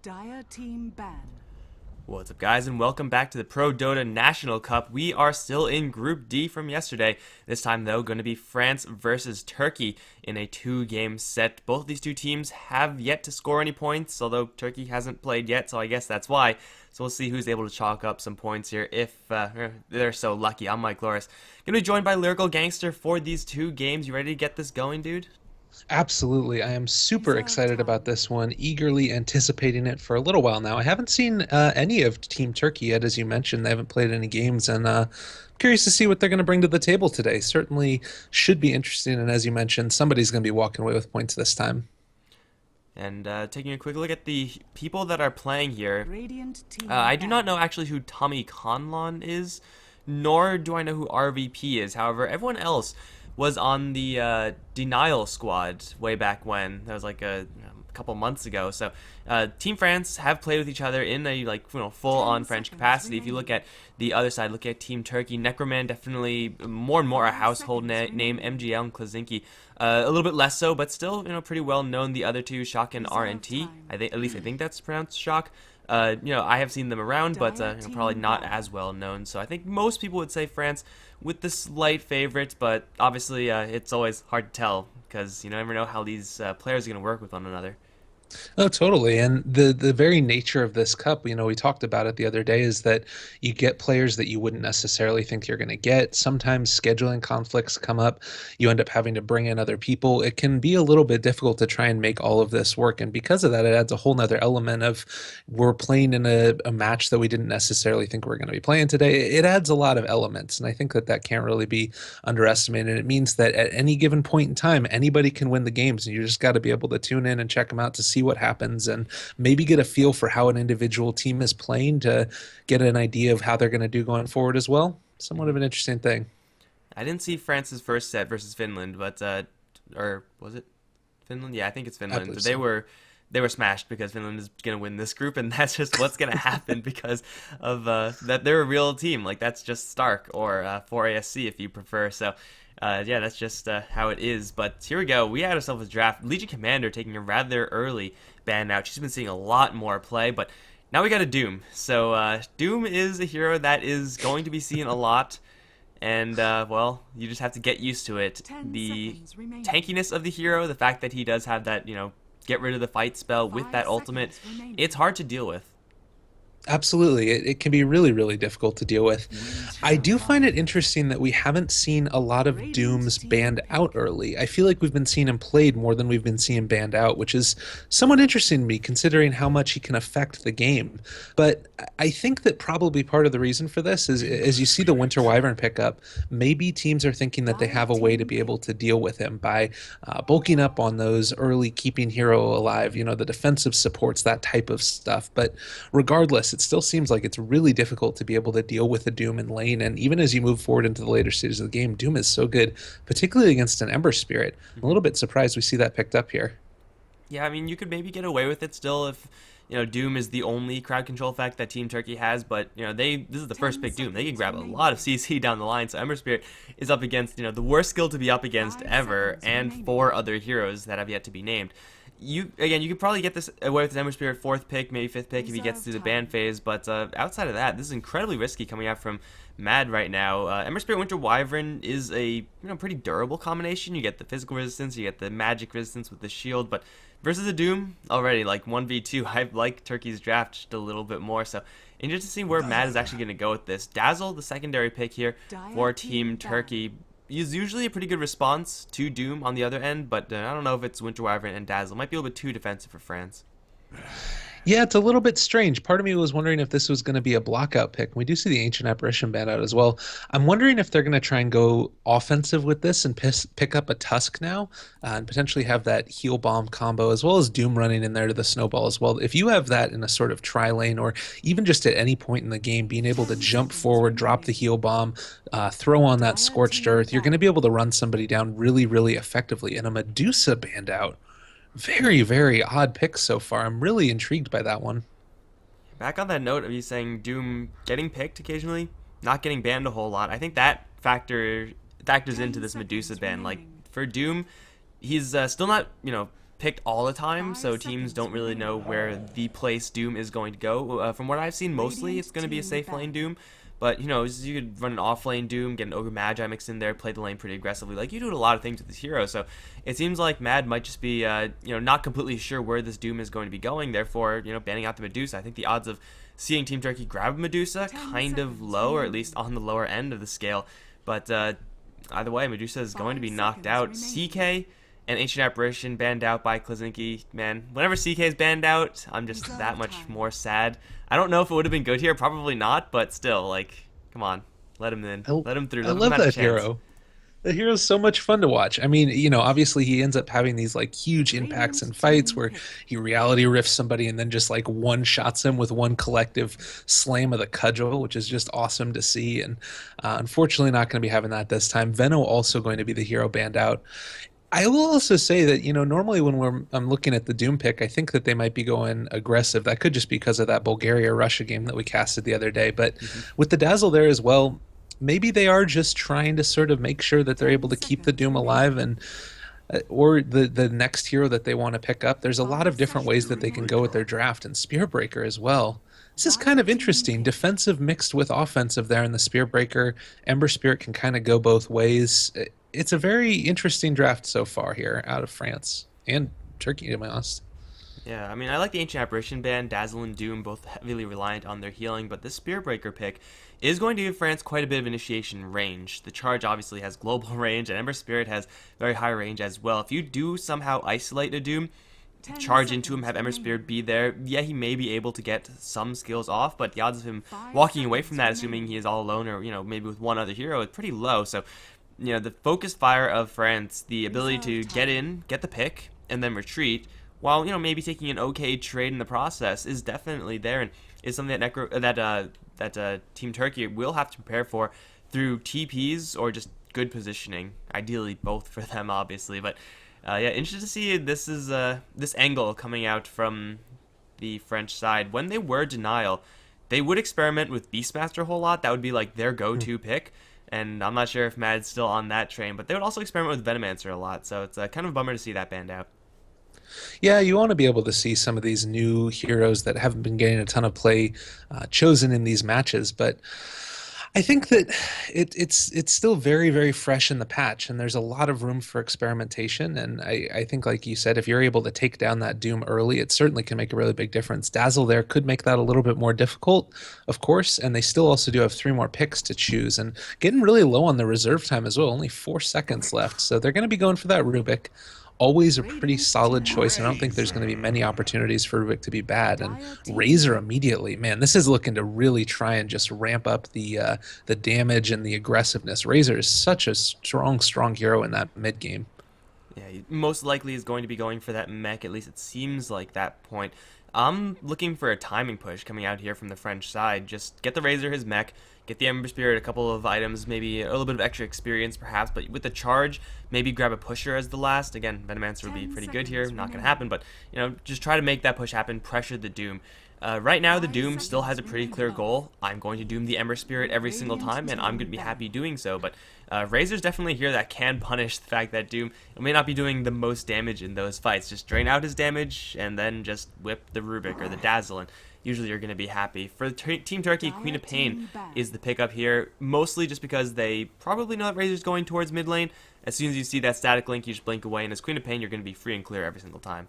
Dire team ban. What's up, guys, and welcome back to the ProDota National Cup. We are still in Group D from yesterday. This time, though, going to be France versus Turkey in a two-game set. Both of these two teams have yet to score any points, although Turkey hasn't played yet, so I guess that's why. So we'll see who's able to chalk up some points here if they're so lucky. I'm Mikelorus. Going to be joined by Lyrical Gangster for these two games. You ready to get this going, dude? Absolutely. I am super Reserve excited about time. this one, eagerly anticipating it for a little while now. I haven't seen any of Team Turkey yet, as you mentioned. They haven't played any games, and curious to see what they're going to bring to the table today. Certainly should be interesting, and as you mentioned, somebody's going to be walking away with points this time. And taking a quick look at the people that are playing here, Radiant team I do not ban. know actually who Tommy Conlon is, nor do I know who RVP is. However, everyone else was on the Denial squad way back when. That was like a couple months ago. So Team France have played with each other in a full-on 10 French seconds capacity. If you look remaining. at the other side, look at Team Turkey, Necroman definitely more and more a 5 household seconds name. remaining. MGL and Klazinki a little bit less so, but still pretty well known. The other two, Shock and Reserve RNT. time. I think at least I think that's pronounced Shock. I have seen them around, but Dire probably team not ban. as well known. So I think most people would say France with the slight favorite, but obviously it's always hard to tell because you never know how these players are going to work with one another. Oh, totally. And the very nature of this cup, we talked about it the other day, is that you get players that you wouldn't necessarily think you're going to get. Sometimes scheduling conflicts come up. You end up having to bring in other people. It can be a little bit difficult to try and make all of this work. And because of that, it adds a whole nother element of we're playing in a match that we didn't necessarily think we are going to be playing today. It adds a lot of elements. And I think that that can't really be underestimated. It means that at any given point in time, anybody can win the games. And you just got to be able to tune in and check them out to see what happens and maybe get a feel for how an individual team is playing to get an idea of how they're going to do going forward as well. Somewhat of Mhm. an interesting thing. I didn't see France's first set versus Finland, but or was it Finland? Yeah, I think it's I Finland. believe They so. were they were smashed because Finland is going to win this group, and that's just what's going to happen because of that they're a real team. Like that's just Stark or 4ASC if you prefer. So. Yeah, that's just how it is. But here we go. We had ourselves a draft. Legion Commander taking a rather early ban out. She's been seeing a lot more play, but now we got a Doom. So Doom is a hero that is going to be seen a lot, and well, you just have to get used to it. 10 The seconds remaining. tankiness of the hero, the fact that he does have that, get rid of the fight spell with 5 that ultimate, seconds remaining. it's hard to deal with. Absolutely. It can be really, really difficult to deal with. I Winter do find it mind. interesting that we haven't seen a lot of Radiant Dooms team banned out pick. early. I feel like we've been seeing him played more than we've been seeing banned out, which is somewhat interesting to me considering how much he can affect the game. But I think that probably part of the reason for this is as you see the Winter Wyvern pickup, maybe teams are thinking that they Dire have a way to team be able pick. to deal with him by bulking up on those early keeping hero alive, the defensive supports, that type of stuff. But regardless, it still seems like it's really difficult to be able to deal with the Doom in lane. And even as you move forward into the later stages of the game, Doom is so good, particularly against an Ember Spirit. I'm a Mhm. little bit surprised we see that picked up here. Yeah, I mean, you could maybe get away with it still if, Doom is the only crowd control effect that Team Turkey has, but, this is the first 10 pick Doom. They can seconds grab a lot of remaining. CC down the line, so Ember Spirit is up against, the worst skill to be up against 5 ever, seconds and remaining. four other heroes that have yet to be named. You could probably get this away with Ember Spirit fourth pick, maybe fifth pick if he gets Reserve through the ban time. phase, but outside of that, this is incredibly risky coming out from Mad right now. Ember Spirit Winter Wyvern is a pretty durable combination. You get the physical resistance, you get the magic resistance with the shield, but versus a Doom already like 1v2, I like Turkey's draft just a little bit more. So interested to see where Mad is actually going to go with this. Dazzle, the secondary pick here Dire for team Team ban. Turkey, is usually a pretty good response to Doom on the other end, but I don't know if it's Winter Wyvern and Dazzle. Might be a little bit too defensive for France. Yeah, it's a little bit strange. Part of me was wondering if this was going to be a blockout pick. We do see the Ancient Apparition ban out as well. I'm wondering if they're going to try and go offensive with this and pick up a Tusk now and potentially have that heal bomb combo as well as Doom running in there to the snowball as well. If you have that in a sort of tri lane or even just at any point in the game, being able to 10 jump seconds forward, drop the remaining. heal bomb, throw on that Dire scorched team earth, you're going to be ban. able to run somebody down really, really effectively. And a Medusa band out. Very, very odd picks so far. I'm really intrigued by that one. Back on that note of you saying Doom getting picked occasionally, not getting banned a whole lot, I think that factors into 10 this Medusa seconds ban. Like remaining. for Doom, he's still not picked all the time, so teams don't really know where the place Doom is going to go. From what I've seen, mostly it's going to be a safe lane Doom. But, you know, you could run an off-lane Doom, get an Ogre Magi mixed in there, play the lane pretty aggressively. Like, you do a lot of things with this hero, so it seems like Mad might just be, not completely sure where this Doom is going to be going, therefore, banning out the Medusa. I think the odds of seeing Team Turkey grab a Medusa kind of low, or at least on the lower end of the scale. But either way, Medusa is going to be knocked out. CK and Ancient Apparition banned out by Klazinki. Man, whenever CK is banned out, I'm just that much more sad. I don't know if it would have been good here. Probably not, but still, like, come on. Let him in. Let him through. I love that hero. The hero's so much fun to watch. I mean, obviously he ends up having these like huge impacts in fights where he reality rifts somebody and then just like one-shots him with one collective slam of the cudgel, which is just awesome to see. And unfortunately not going to be having that this time. Veno also going to be the hero banned out. I will also say that, normally when I'm looking at the Doom pick, I think that they might be going aggressive. That could just be because of that Bulgaria-Russia game that we casted the other day. But with the Dazzle there as well, maybe they are just trying to sort of make sure that they're able to keep the Doom alive and or the next hero that they want to pick up. There's a lot of different ways that they can go with their draft, and Spearbreaker as well. This is kind of interesting. Defensive mixed with offensive there in the Spearbreaker. Ember Spirit can kind of go both ways. It's a very interesting draft so far here out of France and Turkey, to be honest. Yeah, I mean, I like the Ancient Apparition ban. Dazzle and Doom both heavily reliant on their healing, but this Spearbreaker pick is going to give France quite a bit of initiation range. The Charge obviously has global range, and Ember Spirit has very high range as well. If you do somehow isolate a Doom, charge into him, have Ember Spirit be there, yeah, he may be able to get some skills off, but the odds of him walking away from that, assuming he is all alone or, maybe with one other hero, is pretty low. So, the focus fire of France, the ability to get in, get the pick, and then retreat, while, maybe taking an okay trade in the process, is definitely there, and is something that Team Turkey will have to prepare for through TPs or just good positioning. Ideally, both for them, obviously. But yeah, interested to see this angle coming out from the French side. When they were Denial, they would experiment with Beastmaster a whole lot. That would be like their go-to pick. And I'm not sure if Mad's still on that train, but they would also experiment with Venomancer a lot. So it's kind of a bummer to see that banned out. Yeah, you want to be able to see some of these new heroes that haven't been getting a ton of play chosen in these matches, but I think that it's still very, very fresh in the patch, and there's a lot of room for experimentation. And I think, like you said, if you're able to take down that Doom early, it certainly can make a really big difference. Dazzle there could make that a little bit more difficult, of course, and they still also do have 3 more picks to choose, and getting really low on the reserve time as well, only 4 seconds left. So they're going to be going for that Rubik. Always a pretty solid choice. I don't think there's going to be many opportunities for Rubik to be bad. And Razor immediately, man, this is looking to really try and just ramp up the damage and the aggressiveness. Razor is such a strong hero in that mid game. Yeah, he most likely is going to be going for that mech. At least it seems like that point. I'm looking for a timing push coming out here from the French side. Just get the Razor his mech, get the Ember Spirit a couple of items, maybe a little bit of extra experience perhaps, but with the charge, maybe grab a pusher as the last. Again, Venomancer would be pretty good here. Not going to happen, but, just try to make that push happen, pressure the Doom. Right now, the Doom still has a pretty clear goal. I'm going to Doom the Ember Spirit every single time, and I'm going to be happy doing so. But Razor's definitely here that can punish the fact that Doom may not be doing the most damage in those fights. Just drain out his damage, and then just whip the Rubik or the Dazzle, and usually you're going to be happy. For Team Turkey, Queen of Pain is the pickup here, mostly just because they probably know that Razor's going towards mid lane. As soon as you see that static link, you just blink away, and as Queen of Pain, you're going to be free and clear every single time.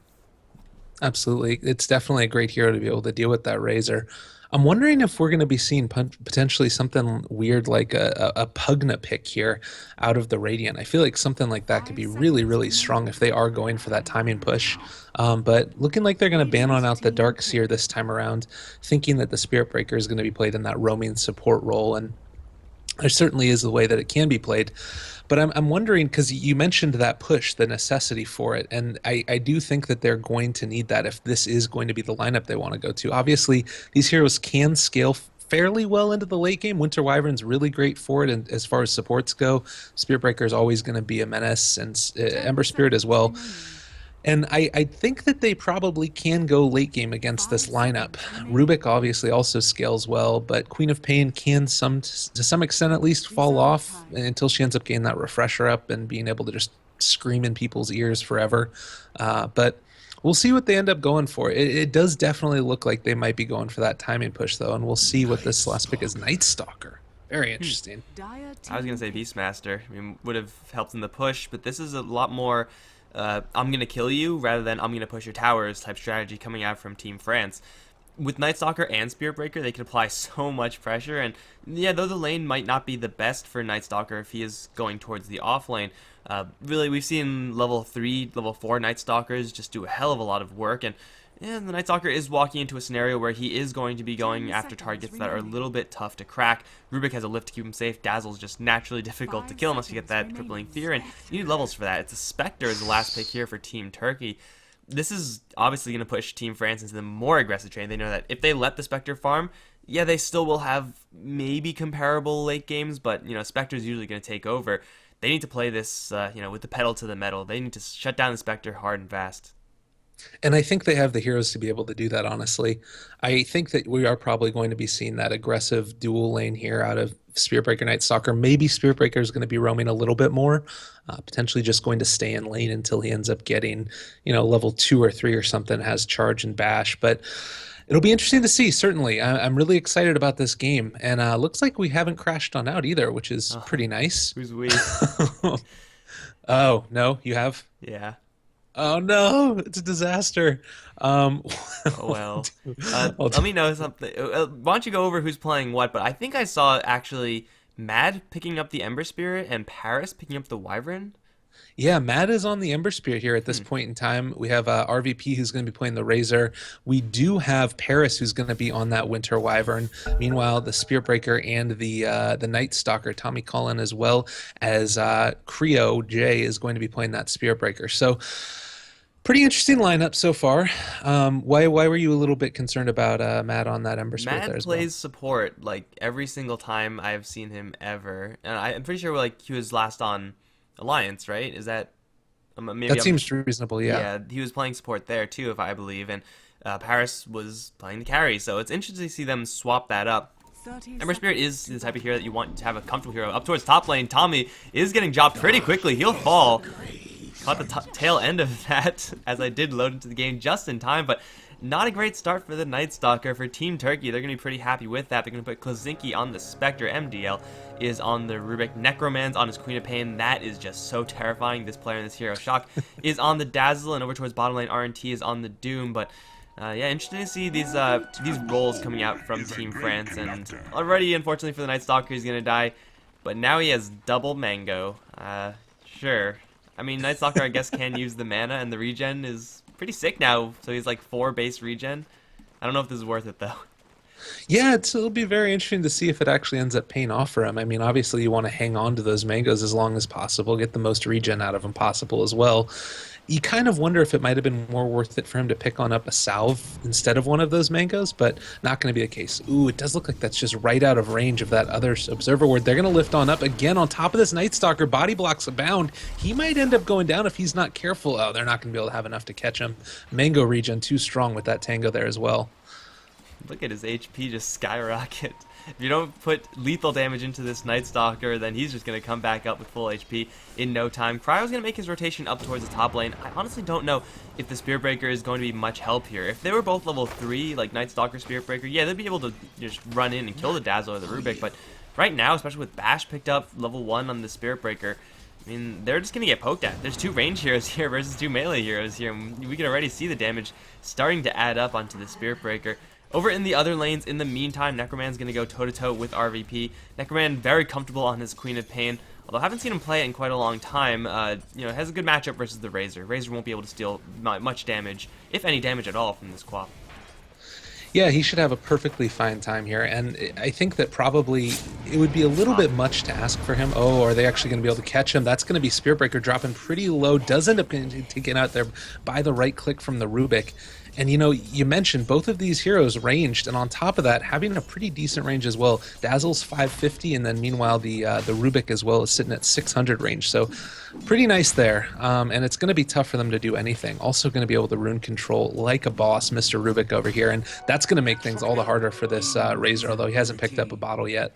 Absolutely. It's definitely a great hero to be able to deal with that Razor. I'm wondering if we're going to be seeing potentially something weird like a Pugna pick here out of the Radiant. I feel like something like that could be really, really strong if they are going for that timing push. But looking like they're going to ban on out the Darkseer this time around, thinking that the Spirit Breaker is going to be played in that roaming support role. And there certainly is the way that it can be played. But I'm wondering, because you mentioned that push, the necessity for it, and I do think that they're going to need that if this is going to be the lineup they want to go to. Obviously, these heroes can scale fairly well into the late game. Winter Wyvern's really great for it, and as far as supports go, Spirit Breaker is always going to be a menace, and Ember Spirit as well. And I think that they probably can go late game against this lineup. Rubik obviously also scales well, but Queen of Pain can to some extent at least fall off until she ends up getting that refresher up and being able to just scream in people's ears forever. But We'll see what they end up going for. It does definitely look like they might be going for that timing push, though, and we'll see what this last pick is. Night Stalker. Very interesting. Dire I was team gonna say Beastmaster. I mean, would have helped in the push, but this is a lot more I'm gonna kill you rather than I'm gonna push your towers type strategy coming out from Team France. With Night Stalker and Spirit Breaker, they can apply so much pressure, and yeah, though the lane might not be the best for Night Stalker if he is going towards the off lane, really we've seen level 3, level 4 Night Stalkers just do a hell of a lot of work, and yeah, the Night Stalker is walking into a scenario where he is going to be going after targets that are a little bit tough to crack. Rubik has a lift to keep him safe. Dazzle's just naturally difficult to kill unless you get that crippling fear, and you need levels for that. It's a Spectre as the last pick here for Team Turkey. This is obviously going to push Team France into the more aggressive train. They know that if they let the Spectre farm, yeah, they still will have maybe comparable late games, but, you know, Spectre's usually going to take over. They need to play this, you know, with the pedal to the metal. They need to shut down the Spectre hard and fast. And I think they have the heroes to be able to do that, honestly. I think that we are probably going to be seeing that aggressive dual lane here out of Spirit Breaker Night Stalker. Maybe Spirit Breaker is going to be roaming a little bit more, potentially just going to stay in lane until he ends up getting, you know, level 2 or 3 or something, has charge and bash. But it'll be interesting to see, certainly. I'm really excited about this game. And looks like we haven't crashed on out either, which is pretty nice. Who's we? Oh, no, you have? Yeah. Oh no, it's a disaster. Um, Oh well. I'll Let me know something. Why don't you go over who's playing what? But I think I saw actually Mad picking up the Ember Spirit and Paris picking up the Wyvern. Yeah, Matt is on the Ember Spirit here at this point in time. We have RVP who's going to be playing the Razor. We do have Paris who's going to be on that Winter Wyvern. Meanwhile, the Spirit Breaker and the Night Stalker, Tommy Cullen, as well as Creo J is going to be playing that Spirit Breaker. So pretty interesting lineup so far. Why were you a little bit concerned about Matt on that Ember Spirit Mad there as plays support like every single time I've seen him ever, and I'm pretty sure like he was last on Alliance, right? Is that maybe That seems reasonable, yeah. Yeah, he was playing support there too, if I believe, and Paris was playing the carry. So it's interesting to see them swap that up. 30 Ember Spirit is the type of hero that you want to have a comfortable hero up towards top lane. Tommy is getting dropped pretty quickly. He'll fall. Caught the tail end of that as I did load into the game just in time, but not a great start for the Night Stalker. For Team Turkey, they're going to be pretty happy with that. They're going to put Klozinski on the Spectre. MDL is on the Rubik. Necromans on his Queen of Pain. That is just so terrifying. This player in this hero shock is on the Dazzle, and over towards bottom lane, RNT is on the Doom. But yeah, interesting to see these roles coming out from Team France. And already, unfortunately for the Night Stalker, he's going to die. But now he has double Mango. Sure. I mean, Night Stalker, I guess, can use the mana, and the regen is pretty sick now. So he's like 4 base regen. I don't know if this is worth it, though. Yeah, it'll be very interesting to see if it actually ends up paying off for him. I mean, obviously you want to hang on to those mangoes as long as possible, get the most regen out of them possible as well. You kind of wonder if it might have been more worth it for him to pick on up a salve instead of one of those mangoes, but not going to be the case. Ooh, it does look like that's just right out of range of that other observer ward. They're going to lift on up again on top of this Night Stalker. Body blocks abound. He might end up going down if he's not careful. Oh, they're not going to be able to have enough to catch him. Mango regen too strong with that Tango there as well. Look at his HP just skyrocket. If you don't put lethal damage into this Night Stalker, then he's just going to come back up with full HP in no time. Cryo's going to make his rotation up towards the top lane. I honestly don't know if the Spirit Breaker is going to be much help here. If they were both level 3, like Night Stalker, Spirit Breaker, yeah, they'd be able to just run in and kill the Dazzle or the Rubik. But right now, especially with Bash picked up level 1 on the Spirit Breaker, I mean, they're just going to get poked at. There's 2 range heroes here versus 2 melee heroes here. And we can already see the damage starting to add up onto the Spirit Breaker. Over in the other lanes, in the meantime, Necroman's going to go toe-to-toe with RVP. Necroman very comfortable on his Queen of Pain, although I haven't seen him play it in quite a long time. You know, has a good matchup versus the Razor. Razor won't be able to steal much damage, if any damage at all, from this Quap. Yeah, he should have a perfectly fine time here, and I think that probably it would be a little bit much to ask for him. Oh, are they actually going to be able to catch him? That's going to be Spirit Breaker dropping pretty low. Does end up getting taken out there by the right click from the Rubik. And, you know, you mentioned both of these heroes ranged, and on top of that, having a pretty decent range as well. Dazzle's 550, and then meanwhile the Rubik as well is sitting at 600 range. So pretty nice there, and it's going to be tough for them to do anything. Also going to be able to rune control like a boss, Mr. Rubik over here, and that's going to make things all the harder for this Razor, although he hasn't picked up a bottle yet.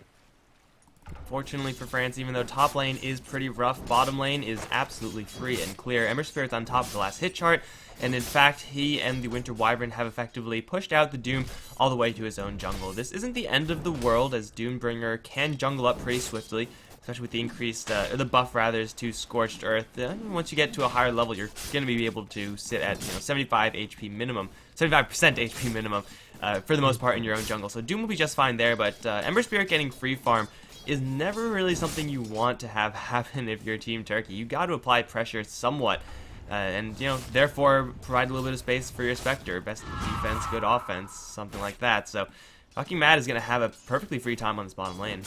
Fortunately for France, even though top lane is pretty rough, bottom lane is absolutely free and clear. Ember Spirit's on top of the last hit chart. and in fact, he and the Winter Wyvern have effectively pushed out the Doom all the way to his own jungle. This isn't the end of the world, as Doombringer can jungle up pretty swiftly, especially with the increased, or the buff rather, is to Scorched Earth. Once you get to a higher level, you're going to be able to sit at 75 HP minimum, 75% HP minimum, for the most part in your own jungle. So Doom will be just fine there, but Ember Spirit getting free farm is never really something you want to have happen if you're Team Turkey. You got to apply pressure somewhat, and therefore provide a little bit of space for your Spectre. Best defense, good offense, something like that. So fucking Mad is going to have a perfectly free time on this bottom lane.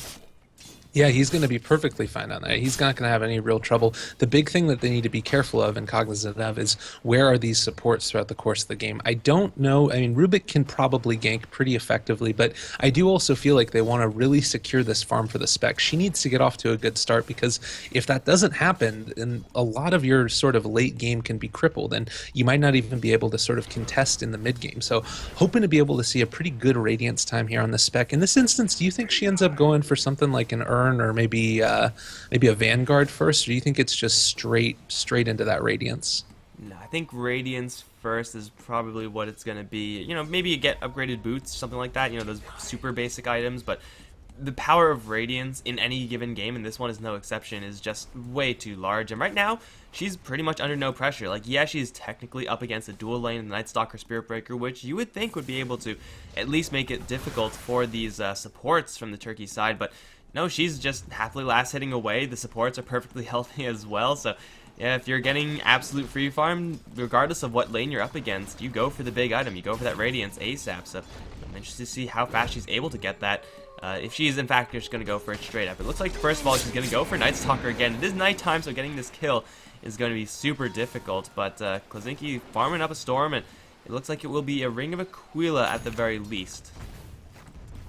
Yeah, he's going to be perfectly fine on that. He's not going to have any real trouble. The big thing that they need to be careful of and cognizant of is where are these supports throughout the course of the game. I don't know. I mean, Rubik can probably gank pretty effectively, but I do also feel like they want to really secure this farm for the Spec. She needs to get off to a good start, because if that doesn't happen, then a lot of your sort of late game can be crippled, and you might not even be able to sort of contest in the mid game. So hoping to be able to see a pretty good Radiance time here on the Spec. In this instance, do you think she ends up going for something like an Urn, or maybe a Vanguard first, or do you think it's just straight into that Radiance? No, I think Radiance first is probably what it's going to be. Maybe you get upgraded boots, something like that, those super basic items, but the power of Radiance in any given game, and this one is no exception, is just way too large. And right now, she's pretty much under no pressure. Like, yeah, she's technically up against a dual lane and the Night Stalker Spirit Breaker, which you would think would be able to at least make it difficult for these supports from the Turkey side, but no, she's just happily last hitting away. The supports are perfectly healthy as well, so yeah, if you're getting absolute free farm, regardless of what lane you're up against, you go for the big item. You go for that Radiance ASAP, so I'm interested to see how fast she's able to get that. If she's in fact just going to go for it straight up. It looks like first of all she's going to go for Night Stalker again. It is nighttime, so getting this kill is going to be super difficult, but Klazinki farming up a Storm, and it looks like it will be a Ring of Aquila at the very least.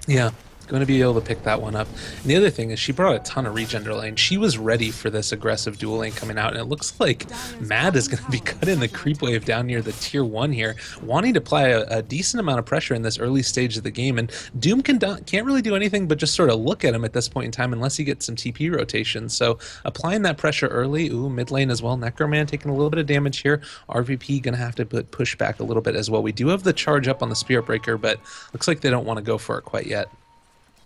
Yeah, going to be able to pick that one up. And the other thing is she brought a ton of regen to lane. She was ready for this aggressive dual lane coming out, and it looks like Mad is going to be cutting the creep wave down near the tier 1 here, wanting to apply a decent amount of pressure in this early stage of the game. And Doom can't really do anything but just sort of look at him at this point in time unless he gets some TP rotation. So applying that pressure early. Ooh, mid lane as well. Necroman taking a little bit of damage here. RVP going to have to push back a little bit as well. We do have the charge up on the Spirit Breaker, but looks like they don't want to go for it quite yet.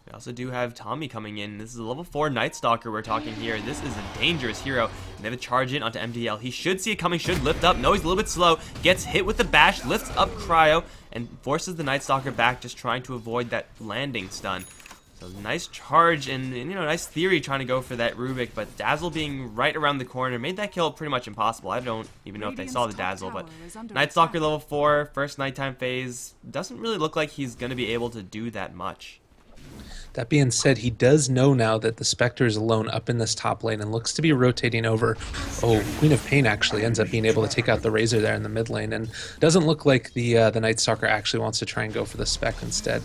We also do have Tommy coming in. This is a level 4 Night Stalker we're talking here. This is a dangerous hero. And they have to charge in onto MDL. He should see it coming, should lift up. No, he's a little bit slow. Gets hit with the bash, lifts up Cryo, and forces the Night Stalker back, just trying to avoid that landing stun. So nice charge and nice theory trying to go for that Rubik, but Dazzle being right around the corner made that kill pretty much impossible. I don't even know if they saw the Dazzle, but Night Stalker level 4, first nighttime phase, doesn't really look like he's going to be able to do that much. That being said, he does know now that the Spectre is alone up in this top lane and looks to be rotating over. Oh, Queen of Pain actually ends up being able to take out the Razor there in the mid lane, and doesn't look like the Night Stalker actually wants to try and go for the Spec instead.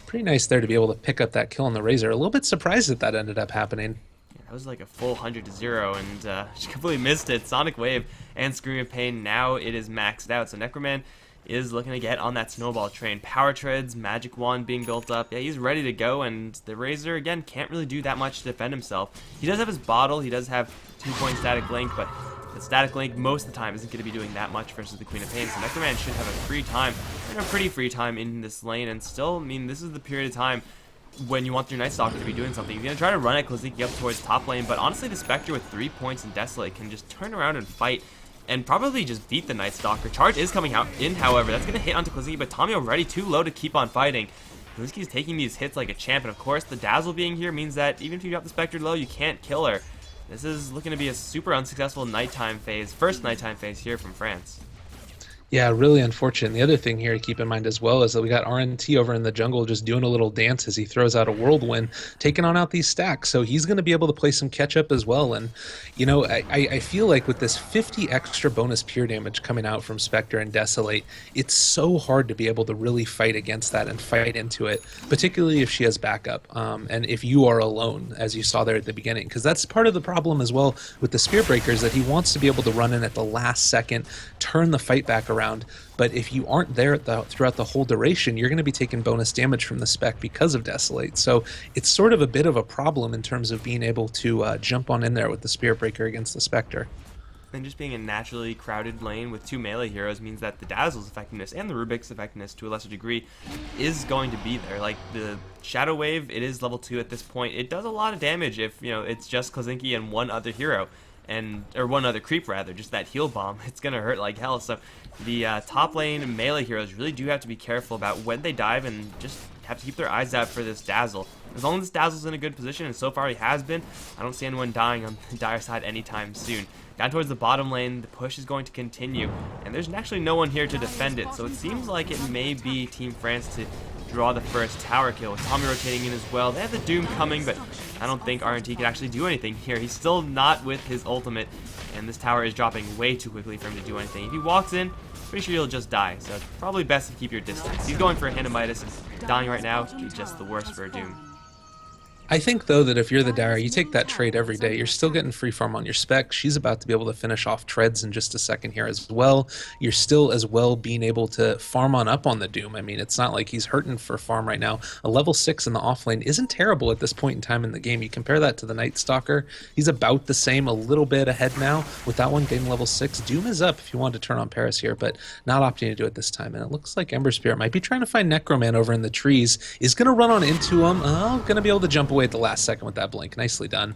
Pretty nice there to be able to pick up that kill on the Razor. A little bit surprised that ended up happening. Yeah, that was like a full 100-0, and she completely missed it. Sonic Wave and Scream of Pain, now it is maxed out, so Necroman is looking to get on that snowball train. Power Treads, Magic Wand being built up. Yeah, he's ready to go, and the Razor, again, can't really do that much to defend himself. He does have his bottle, he does have 2-point static link, but the static link most of the time isn't going to be doing that much versus the Queen of Pain, so Necroman should have a free time, and a pretty free time in this lane, and still, I mean, this is the period of time when you want your Night Stalker to be doing something. You're going to try to run at Klazinki up towards top lane, but honestly, the Spectre with 3 points in Desolate can just turn around and fight and probably just beat the Night Stalker. Charge is coming out in, however. That's going to hit onto Klazinki, but Tommy already too low to keep on fighting. Klazinki's taking these hits like a champ, and of course, the Dazzle being here means that even if you drop the Spectre low, you can't kill her. This is looking to be a super unsuccessful nighttime phase, first nighttime phase here from France. Yeah, really unfortunate. And the other thing here to keep in mind as well is that we got RNT over in the jungle just doing a little dance as he throws out a whirlwind, taking on out these stacks. So he's going to be able to play some catch up as well. And, I feel like with this 50 extra bonus pure damage coming out from Spectre and Desolate, it's so hard to be able to really fight against that and fight into it, particularly if she has backup. And if you are alone, as you saw there at the beginning, because that's part of the problem as well with the Spear Breakers, that he wants to be able to run in at the last second, turn the fight back around. But if you aren't there throughout the whole duration, you're going to be taking bonus damage from the Spec because of Desolate. So it's sort of a bit of a problem in terms of being able to jump on in there with the Spirit Breaker against the Spectre. and just being a naturally crowded lane with 2 melee heroes means that the Dazzle's effectiveness and the Rubik's effectiveness to a lesser degree is going to be there. Like the Shadow Wave, it is level 2 at this point. It does a lot of damage if, you know, it's just Kozinki and one other hero. Or one other creep rather, just that heal bomb, it's gonna hurt like hell. So the top lane melee heroes really do have to be careful about when they dive and just have to keep their eyes out for this Dazzle. As long as this Dazzle's in a good position, and so far he has been, I don't see anyone dying on the dire side anytime soon. Down towards the bottom lane, the push is going to continue, and there's actually no one here to defend it, so it seems like it may be Team France to draw the first tower kill, with Tommy rotating in as well. They have the Doom coming, but I don't think RNT can actually do anything here. He's still not with his ultimate, and this tower is dropping way too quickly for him to do anything. If he walks in, pretty sure he'll just die, so it's probably best to keep your distance. He's going for a Hand of Midas, and dying right now is just the worst for a Doom. I think, though, that if you're the Dire, you take that trade every day. You're still getting free farm on your spec. She's about to be able to finish off treads in just a second here as well. You're still as well being able to farm on up on the Doom. I mean, it's not like he's hurting for farm right now. A level 6 in the off lane isn't terrible at this point in time in the game. You compare that to the Night Stalker. He's about the same, a little bit ahead now. With that one getting level 6, Doom is up if you want to turn on Paris here, but not opting to do it this time. And it looks like Ember Spirit might be trying to find Necroman over in the trees. Is going to run on into him. Going to be able to jump away at the last second with that blink. Nicely done.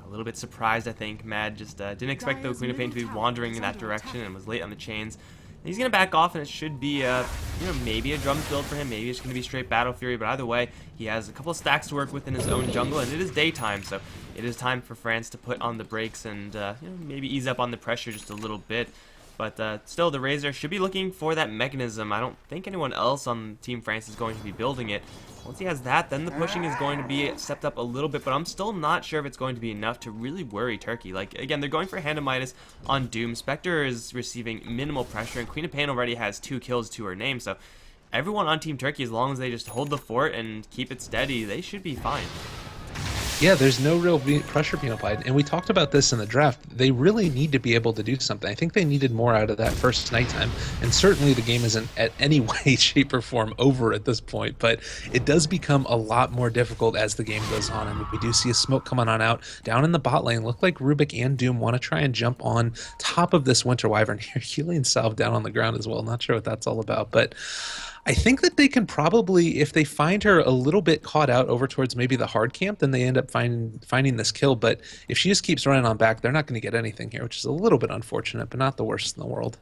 A little bit surprised, I think. Mad just didn't expect the Queen of Pain to be wandering in that direction and was late on the chains. He's going to back off, and it should be, you know, maybe a drums build for him. Maybe it's going to be straight Battle Fury, but either way, he has a couple of stacks to work with in his own jungle, and it is daytime, so it is time for France to put on the brakes and, you know, maybe ease up on the pressure just a little bit. But still, the Razor should be looking for that mechanism. I don't think anyone else on Team France is going to be building it. Once he has that, then the pushing is going to be stepped up a little bit, but I'm still not sure if it's going to be enough to really worry Turkey. Like, again, they're going for Hand of Midas on Doom. Spectre is receiving minimal pressure, and Queen of Pain already has 2 kills to her name, so everyone on Team Turkey, as long as they just hold the fort and keep it steady, they should be fine. Yeah, there's no real pressure being applied. And we talked about this in the draft. They really need to be able to do something. I think they needed more out of that first nighttime. And certainly the game isn't at any way, shape, or form over at this point. But it does become a lot more difficult as the game goes on. And we do see a smoke coming on out. Down in the bot lane, look like Rubik and Doom want to try and jump on top of this Winter Wyvern here. Healing Salve down on the ground as well. Not sure what that's all about. But I think that they can probably, if they find her a little bit caught out over towards maybe the hard camp, then they end up finding this kill. But if she just keeps running on back, they're not going to get anything here, which is a little bit unfortunate, but not the worst in the world.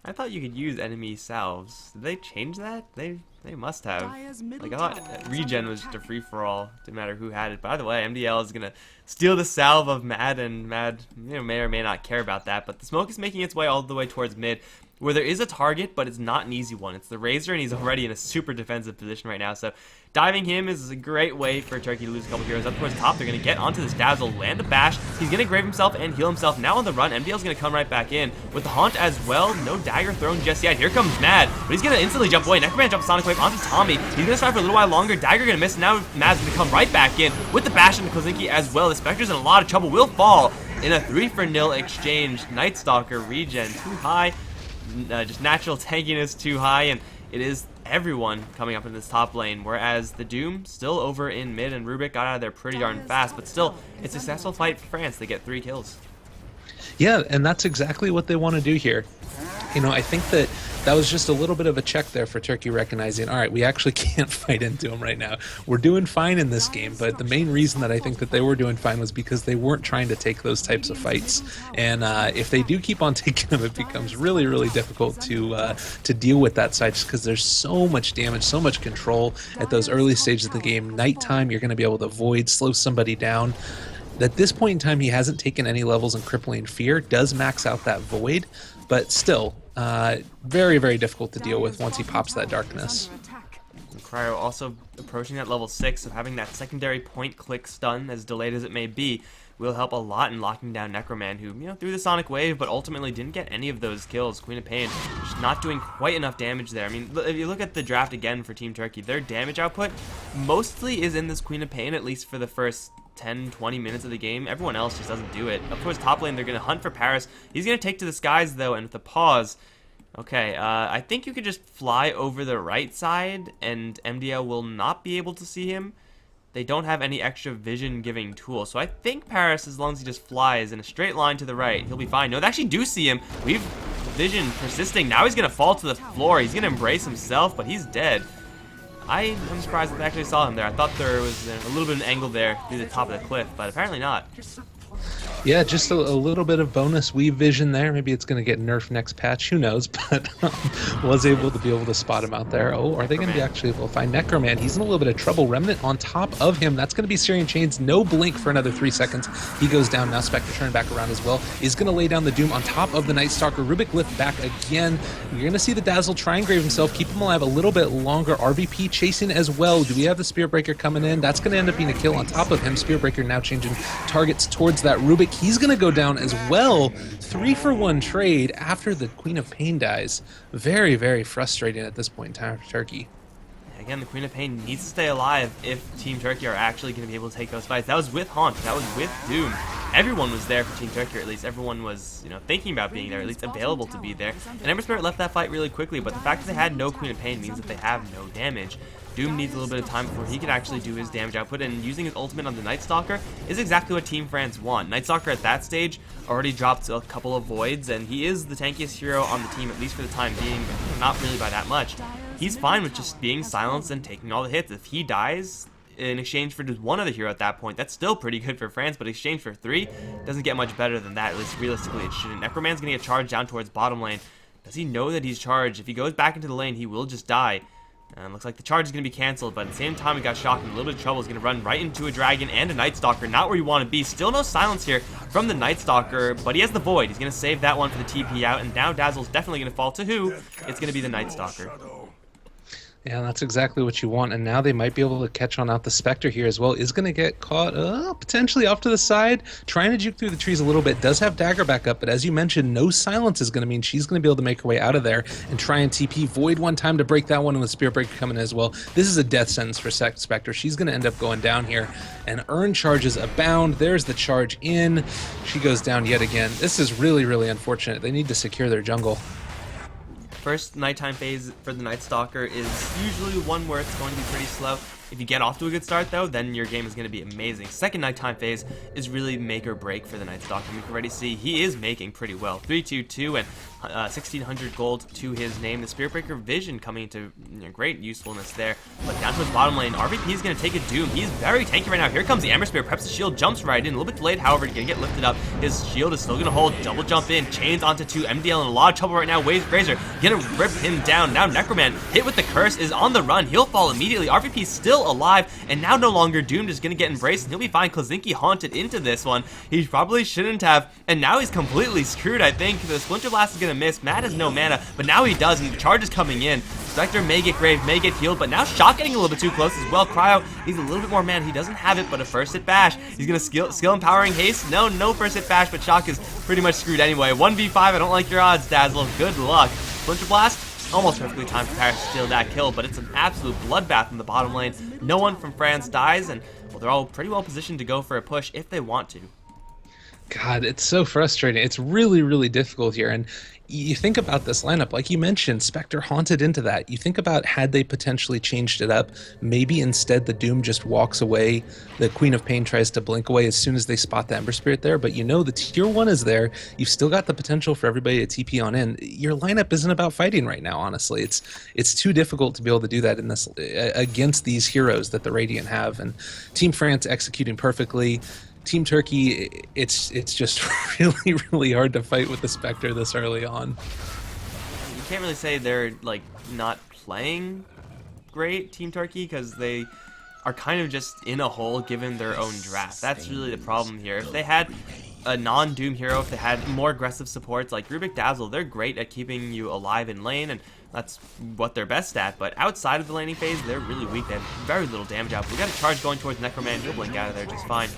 I thought you could use enemy salves. Did they change that? They must have. Like, I thought regen was just a free-for-all. Didn't matter who had it. By the way, MDL is going to steal the salve of Mad, and Mad, you know, may or may not care about that. But the smoke is making its way all the way towards mid, where there is a target, but it's not an easy one. It's the Razor, and he's already in a super defensive position right now. So diving him is a great way for Turkey to lose a couple heroes. Up towards top, they're going to get onto this Dazzle, land a bash. He's going to grave himself and heal himself. Now on the run, MDL's going to come right back in with the Haunt as well. No dagger thrown just yet. Here comes Mad, but he's going to instantly jump away. Necroman jumps Sonic Wave onto Tommy. He's going to try for a little while longer. Dagger going to miss. Now Mad's going to come right back in with the bash into Kozinki as well. The Spectre's in a lot of trouble. Will fall in a 3-for-0 exchange. Night Stalker regen too high. Just natural tankiness too high, and it is everyone coming up in this top lane, whereas the Doom still over in mid, and Rubik got out of there pretty darn fast, but still, it's a successful fight for France. They get 3 kills. Yeah, and that's exactly what they want to do here. You know, I think that was just a little bit of a check there for Turkey, recognizing, all right, we actually can't fight into him right now. We're doing fine in this game, but the main reason that I think that they were doing fine was because they weren't trying to take those types of fights. And if they do keep on taking them, it becomes really, really difficult to deal with that side, just because there's so much damage, so much control at those early stages of the game. Nighttime, you're going to be able to void, slow somebody down. At this point in time, he hasn't taken any levels in Crippling Fear, does max out that void, but still, very, very difficult to deal with once he pops that darkness. And Cryo also approaching that level 6, so having that secondary point click stun, as delayed as it may be, will help a lot in locking down Necroman, who, you know, threw the Sonic Wave, but ultimately didn't get any of those kills. Queen of Pain just not doing quite enough damage there. I mean, if you look at the draft again for Team Turkey, their damage output mostly is in this Queen of Pain, at least for the first 10-20 minutes of the game. Everyone else just doesn't do it. Of course, top lane, they're going to hunt for Paris. He's going to take to the skies, though, and with the pause, okay, I think you could just fly over the right side, and MDL will not be able to see him. they don't have any extra vision giving tools. So I think Paris, as long as he just flies in a straight line to the right, he'll be fine. No, they actually do see him. We've vision persisting. Now he's going to fall to the floor. He's going to embrace himself, but he's dead. I am surprised that they actually saw him there. I thought there was a little bit of an angle there through the top of the cliff, but apparently not. Yeah, just a little bit of bonus weave vision there. Maybe it's going to get nerfed next patch. Who knows? But was able to spot him out there. Oh, are they going to be actually able to find Necroman? He's in a little bit of trouble. Remnant on top of him. That's going to be Syrian Chains. No blink for another 3 seconds. He goes down. Now Spectre turning back around as well. Is going to lay down the Doom on top of the Night Stalker. Rubik lift back again. You're going to see the Dazzle try and grave himself. Keep him alive a little bit longer. RVP chasing as well. Do we have the Spear Breaker coming in? That's going to end up being a kill on top of him. Spear Breaker now changing targets towards that Rubik. He's going to go down as well. 3-for-1 trade after the Queen of Pain dies. Very, very frustrating at this point in time for Turkey. Again, the Queen of Pain needs to stay alive if Team Turkey are actually going to be able to take those fights. That was with Haunt. That was with Doom. Everyone was there for Team Turkey, or at least everyone was, thinking about being there, at least available to be there. And Ember Spirit left that fight really quickly, but the fact that they had no Queen of Pain means that they have no damage. Doom needs a little bit of time before he can actually do his damage output, and using his ultimate on the Night Stalker is exactly what Team France want. Night Stalker at that stage already dropped a couple of voids, and he is the tankiest hero on the team, at least for the time being, but not really by that much. He's fine with just being silenced and taking all the hits. If he dies in exchange for just one other hero at that point, that's still pretty good for France, but in exchange for 3, doesn't get much better than that, at least realistically it shouldn't. Necroman's going to get charged down towards bottom lane. Does he know that he's charged? If he goes back into the lane, he will just die. Looks like the charge is going to be canceled, but at the same time we got Shock in a little bit of trouble. He's going to run right into a Dragon and a Night Stalker. Not where you want to be. Still no silence here from the Night Stalker, but he has the Void. He's going to save that one for the TP out, and now Dazzle's definitely going to fall to who? It's going to be the Night Stalker. Yeah, that's exactly what you want, and now they might be able to catch on out the Spectre here as well. Is going to get caught potentially off to the side, trying to juke through the trees a little bit. Does have Dagger back up, but as you mentioned, no silence is going to mean she's going to be able to make her way out of there and try and TP Void one time to break that one, and with Spear Breaker coming in as well. This is a death sentence for Spectre. She's going to end up going down here, and Urn charges abound. There's the charge in. She goes down yet again. This is really, really unfortunate. They need to secure their jungle. First nighttime phase for the Night Stalker is usually one where it's going to be pretty slow. If you get off to a good start, though, then your game is going to be amazing. Second nighttime phase is really make or break for the Night Stalker. We can already see he is making pretty well. 3-2-2 and 1,600 gold to his name. The Spirit Breaker Vision coming into great usefulness there. But down to his bottom lane, RVP is going to take a Doom. He's very tanky right now. Here comes the Ember Spirit. Preps the shield, jumps right in. A little bit delayed, however, he's going to get lifted up. His shield is still going to hold. Double jump in. Chains onto 2. MDL in a lot of trouble right now. Waves Razor going to rip him down. Now Necroman, hit with the curse, is on the run. He'll fall immediately. RVP still alive, and now no longer doomed. Is going to get embraced, and he'll be fine. Klazinki haunted into this one. He probably shouldn't have, and now he's completely screwed, I think. The Splinter Blast is going to miss. Matt has no mana, but now he does, and the charge is coming in. Spectre may get grave, may get healed, but now Shock getting a little bit too close as well. Cryo needs a little bit more mana. He doesn't have it, but a first hit bash. He's going to skill empowering haste. No first hit bash, but Shock is pretty much screwed anyway. 1v5, I don't like your odds, Dazzle. Good luck. Splinter Blast, almost perfectly timed for Paris to steal that kill, but it's an absolute bloodbath in the bottom lane. No one from France dies, and well, they're all pretty well positioned to go for a push if they want to. God, it's so frustrating. It's really, really difficult here. And you think about this lineup, like you mentioned, Spectre haunted into that. You think about had they potentially changed it up, maybe instead the Doom just walks away, the Queen of Pain tries to blink away as soon as they spot the Ember Spirit there, but the tier 1 is there. You've still got the potential for everybody to TP on in. Your lineup isn't about fighting right now, honestly. It's too difficult to be able to do that in this against these heroes that the Radiant have, and Team France executing perfectly. Team Turkey, it's just really, really hard to fight with the Spectre this early on. You can't really say they're not playing great, Team Turkey, because they are kind of just in a hole given their own draft. That's really the problem here. If they had a non-Doom hero, if they had more aggressive supports like Rubik, Dazzle, they're great at keeping you alive in lane, and that's what they're best at. But outside of the laning phase, they're really weak. They have very little damage output. We got a charge going towards Necroman. He'll blink out of there just fine.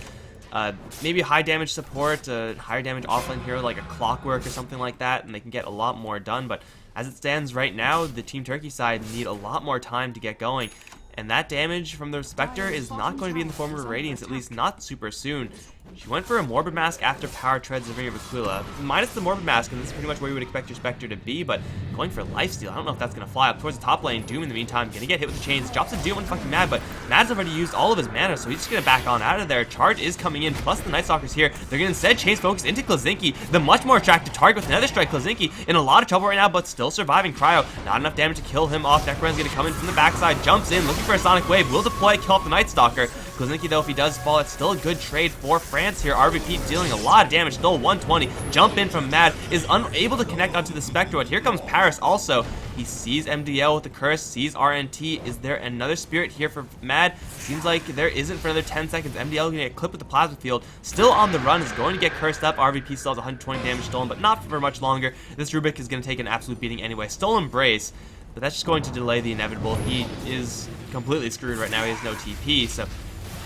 Maybe high damage support, higher damage offlane hero like a Clockwork or something like that, and they can get a lot more done. But as it stands right now, the Team Turkey side need a lot more time to get going, and that damage from the Spectre is not going to be in the form of Radiance, at least not super soon. She went for a Morbid Mask after Power Treads the Ring of Aquila. Minus the Morbid Mask, and this is pretty much where you would expect your Spectre to be, but going for Lifesteal, I don't know if that's going to fly up towards the top lane. Doom in the meantime, going to get hit with the chains, drops a Doom on fucking Mad, but Mad's already used all of his mana, so he's just going to back on out of there. Charge is coming in, plus the Night Stalker's here. They're going to instead chase focus into Klazinki, the much more attractive target with another strike. Klazinki in a lot of trouble right now, but still surviving. Cryo, not enough damage to kill him off. Necroman's going to come in from the backside, jumps in, looking for a Sonic Wave, will deploy, kill off the Night Stalker. Klazinki, though, if he does fall, it's still a good trade for France here. RVP dealing a lot of damage, still 120. Jump in from Mad, is unable to connect onto the Spectre, but here comes Paris also. He sees MDL with the curse, sees RNT. Is there another spirit here for Mad? Seems like there isn't for another 10 seconds. MDL going to get clipped with the plasma field. Still on the run, is going to get cursed up. RVP still has 120 damage stolen, but not for much longer. This Rubik is going to take an absolute beating anyway. Still Embrace, but that's just going to delay the inevitable. He is completely screwed right now. He has no TP, so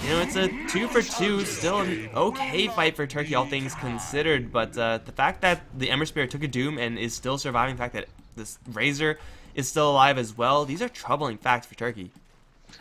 you know, it's a 2 for 2, still an okay fight for Turkey, all things considered, but the fact that the Ember Spirit took a Doom and is still surviving, the fact that this Razor is still alive as well, these are troubling facts for Turkey.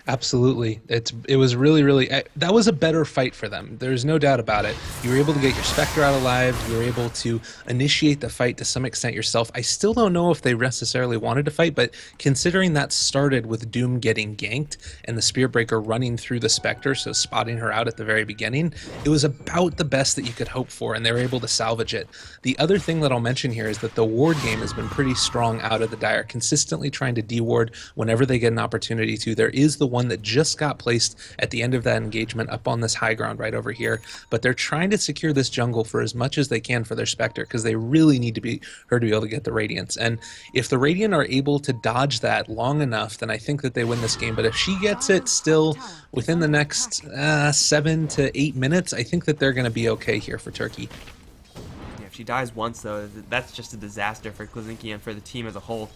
Absolutely. It was really that was a better fight for them. There's no doubt about it. You were able to get your Spectre out alive. You were able to initiate the fight to some extent yourself. I still don't know if they necessarily wanted to fight, but considering that started with Doom getting ganked and the Spirit Breaker running through the Spectre, so spotting her out at the very beginning, it was about the best that you could hope for, and they were able to salvage it. The other thing that I'll mention here is that the ward game has been pretty strong out of the Dire, consistently trying to de-ward whenever they get an opportunity to. There is the one that just got placed at the end of that engagement up on this high ground right over here, but they're trying to secure this jungle for as much as they can for their Spectre, because they really need her to be able to get the Radiance. And if the Radiant are able to dodge that long enough, then I think that they win this game. But if she gets it still within the next 7 to 8 minutes, I think that they're going to be okay here for Turkey. Yeah, if she dies once, though, that's just a disaster for Klazinki and for the team as a whole.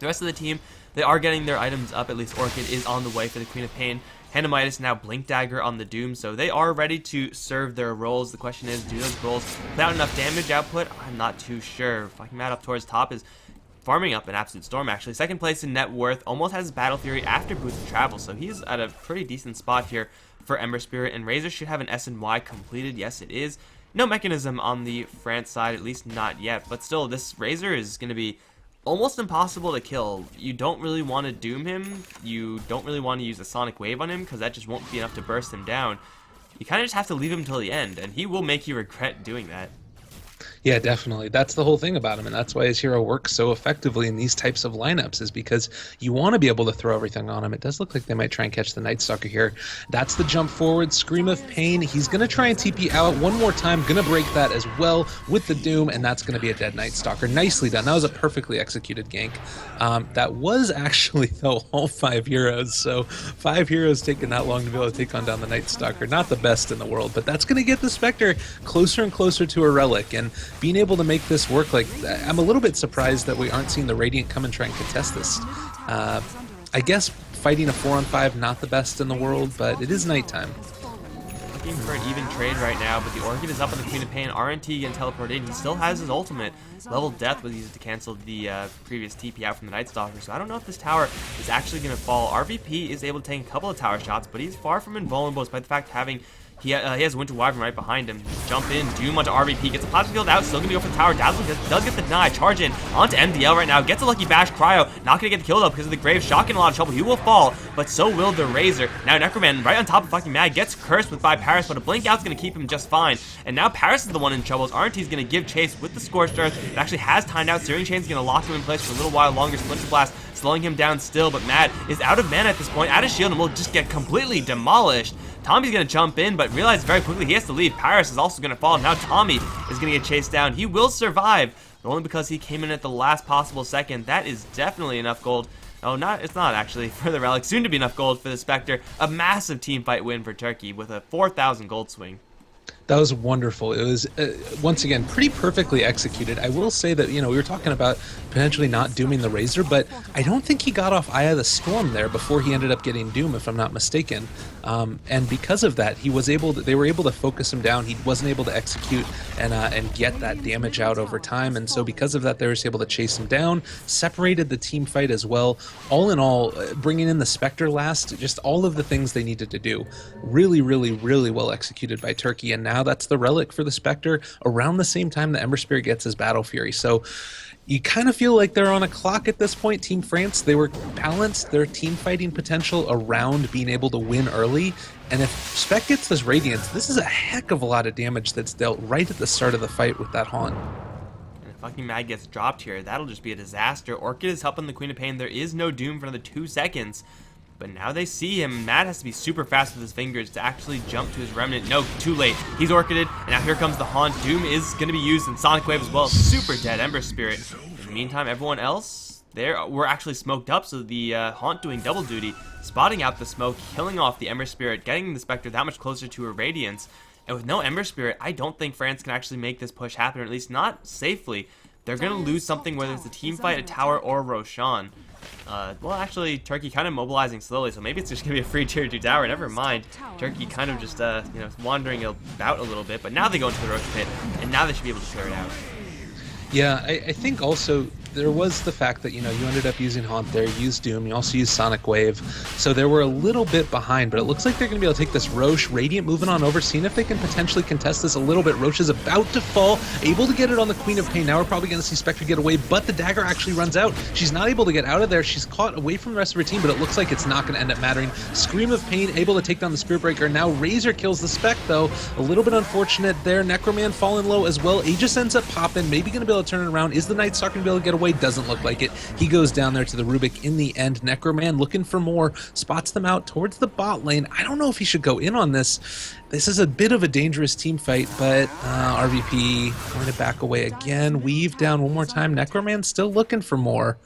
The rest of the team, they are getting their items up. At least Orchid is on the way for the Queen of Pain. Handamitis now Blink Dagger on the Doom, so they are ready to serve their roles. The question is, do those roles without enough damage output? I'm not too sure. Fucking Mad up towards top is farming up an absolute storm, actually. Second place in net worth, almost has Battle Fury after Boost of Travel, so he's at a pretty decent spot here for Ember Spirit. And Razor should have an S&Y completed. Yes, it is. No mechanism on the France side, at least not yet, but still, this Razor is going to be almost impossible to kill. You don't really want to Doom him. You don't really want to use a Sonic Wave on him, because that just won't be enough to burst him down. You kind of just have to leave him till the end, and he will make you regret doing that. Yeah, definitely. That's the whole thing about him, and that's why his hero works so effectively in these types of lineups, is because you want to be able to throw everything on him. It does look like they might try and catch the Night Stalker here. That's the jump forward, Scream of Pain. He's going to try and TP out one more time, going to break that as well with the Doom, and that's going to be a dead Night Stalker. Nicely done. That was a perfectly executed gank. That was actually, though, all 5 heroes, so 5 heroes taking that long to be able to take on down the Night Stalker. Not the best in the world, but that's going to get the Spectre closer and closer to a relic, and being able to make this work, like, I'm a little bit surprised that we aren't seeing the Radiant come and try and contest this. I guess fighting a 4-on-5, not the best in the world, but it is nighttime. Looking for an even trade right now, but the Orchid is up on the Queen of Pain. RNT getting teleported in. He still has his ultimate. Level Death was used to cancel the previous TP out from the Night Stalker, so I don't know if this tower is actually going to fall. RVP is able to take a couple of tower shots, but he's far from invulnerable despite the fact having he has Winter Wyvern right behind him. Jump in, Doom onto RVP, gets the plasma field out, still gonna go for the tower. Dazzle does get the deny, charge in onto MDL right now, gets a lucky bash. Cryo not gonna get the kill though because of the Grave, Shock in a lot of trouble. He will fall, but so will the Razor. Now Necroman right on top of fucking Mad gets cursed by Paris, but a blink out's gonna keep him just fine. And now Paris is the one in trouble. RNT's gonna give chase with the Scorched Earth. It actually has timed out. Searing Chain's gonna lock him in place for a little while longer. Splinter Blast slowing him down still, but Mad is out of mana at this point, out of shield, and will just get completely demolished. Tommy's going to jump in, but realize very quickly he has to leave. Paris is also going to fall. Now Tommy is going to get chased down. He will survive, but only because he came in at the last possible second. That is definitely enough gold. Oh, it's not actually for the Relic. Soon to be enough gold for the Spectre. A massive team fight win for Turkey with a 4,000 gold swing. That was wonderful. It was, once again, pretty perfectly executed. I will say that, we were talking about potentially not dooming the Razor, but I don't think he got off Eye of the Storm there before he ended up getting Doom, if I'm not mistaken. And because of that, they were able to focus him down. He wasn't able to execute and get that damage out over time. And so because of that, they were able to chase him down, separated the team fight as well. All in all, bringing in the Spectre last, just all of the things they needed to do. Really, really, really well executed by Turkey. And now now. That's the relic for the Spectre around the same time the Ember Spirit gets his Battle Fury. So you kind of feel like they're on a clock at this point. Team France, they were balanced their team fighting potential around being able to win early. And if Spec gets this Radiance, this is a heck of a lot of damage that's dealt right at the start of the fight with that Haunt. And if fucking Mad gets dropped here, that'll just be a disaster. Orchid is helping the Queen of Pain. There is no Doom for another 2 seconds. But now they see him. Mad has to be super fast with his fingers to actually jump to his Remnant. No, too late. He's Orchided, and now here comes the Haunt. Doom is going to be used in Sonic Wave as well. Super dead Ember Spirit. In the meantime, everyone else, we're actually smoked up, so the Haunt doing double duty, spotting out the smoke, killing off the Ember Spirit, getting the Spectre that much closer to her Radiance. And with no Ember Spirit, I don't think France can actually make this push happen, or at least not safely. They're going to lose something, whether it's a team fight, a tower, or Roshan. Well, actually, Turkey kind of mobilizing slowly, so maybe it's just going to be a free tier 2 tower. Never mind. Turkey kind of just, wandering about a little bit, but now they go into the Rosh Pit, and now they should be able to clear it out. Yeah, I think also there was the fact that, you ended up using Haunt there, you used Doom, you also used Sonic Wave, so they were a little bit behind, but it looks like they're going to be able to take this Roche. Radiant moving on over, seeing if they can potentially contest this a little bit. Roche is about to fall, able to get it on the Queen of Pain. Now we're probably going to see Spectre get away, but the dagger actually runs out. She's not able to get out of there. She's caught away from the rest of her team, but it looks like it's not going to end up mattering. Scream of Pain able to take down the Spirit Breaker. Now Razor kills the Spec, though. A little bit unfortunate there. Necroman falling low as well. Aegis ends up popping, maybe going to be able to turn it around. Is the Night Stalker going to be able to get away? Doesn't look like it. He goes down there to the Rubik in the end. Necroman looking for more, spots them out towards the bot lane. I don't know if he should go in on this. This is a bit of a dangerous team fight, but RVP going to back away again. Weave down one more time. Necroman still looking for more,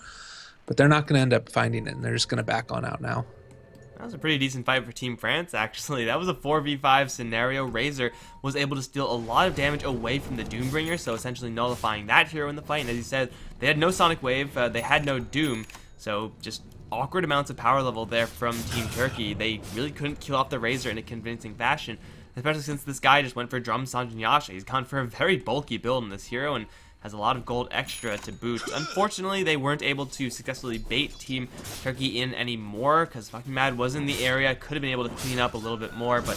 but they're not going to end up finding it, and they're just going to back on out now. That was a pretty decent fight for Team France, actually. That was a 4v5 scenario. Razor was able to steal a lot of damage away from the Doombringer, so essentially nullifying that hero in the fight. And as you said, they had no Sonic Wave, they had no Doom, so just awkward amounts of power level there from Team Turkey. They really couldn't kill off the Razor in a convincing fashion, especially since this guy just went for Drum Sanjin Yasha. He's gone for a very bulky build in this hero, and has a lot of gold extra to boot. Unfortunately, they weren't able to successfully bait Team Turkey in anymore, because fucking Mad was in the area, could have been able to clean up a little bit more, but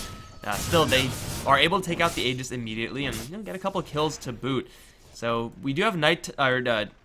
still, they are able to take out the Aegis immediately and get a couple kills to boot. So we do have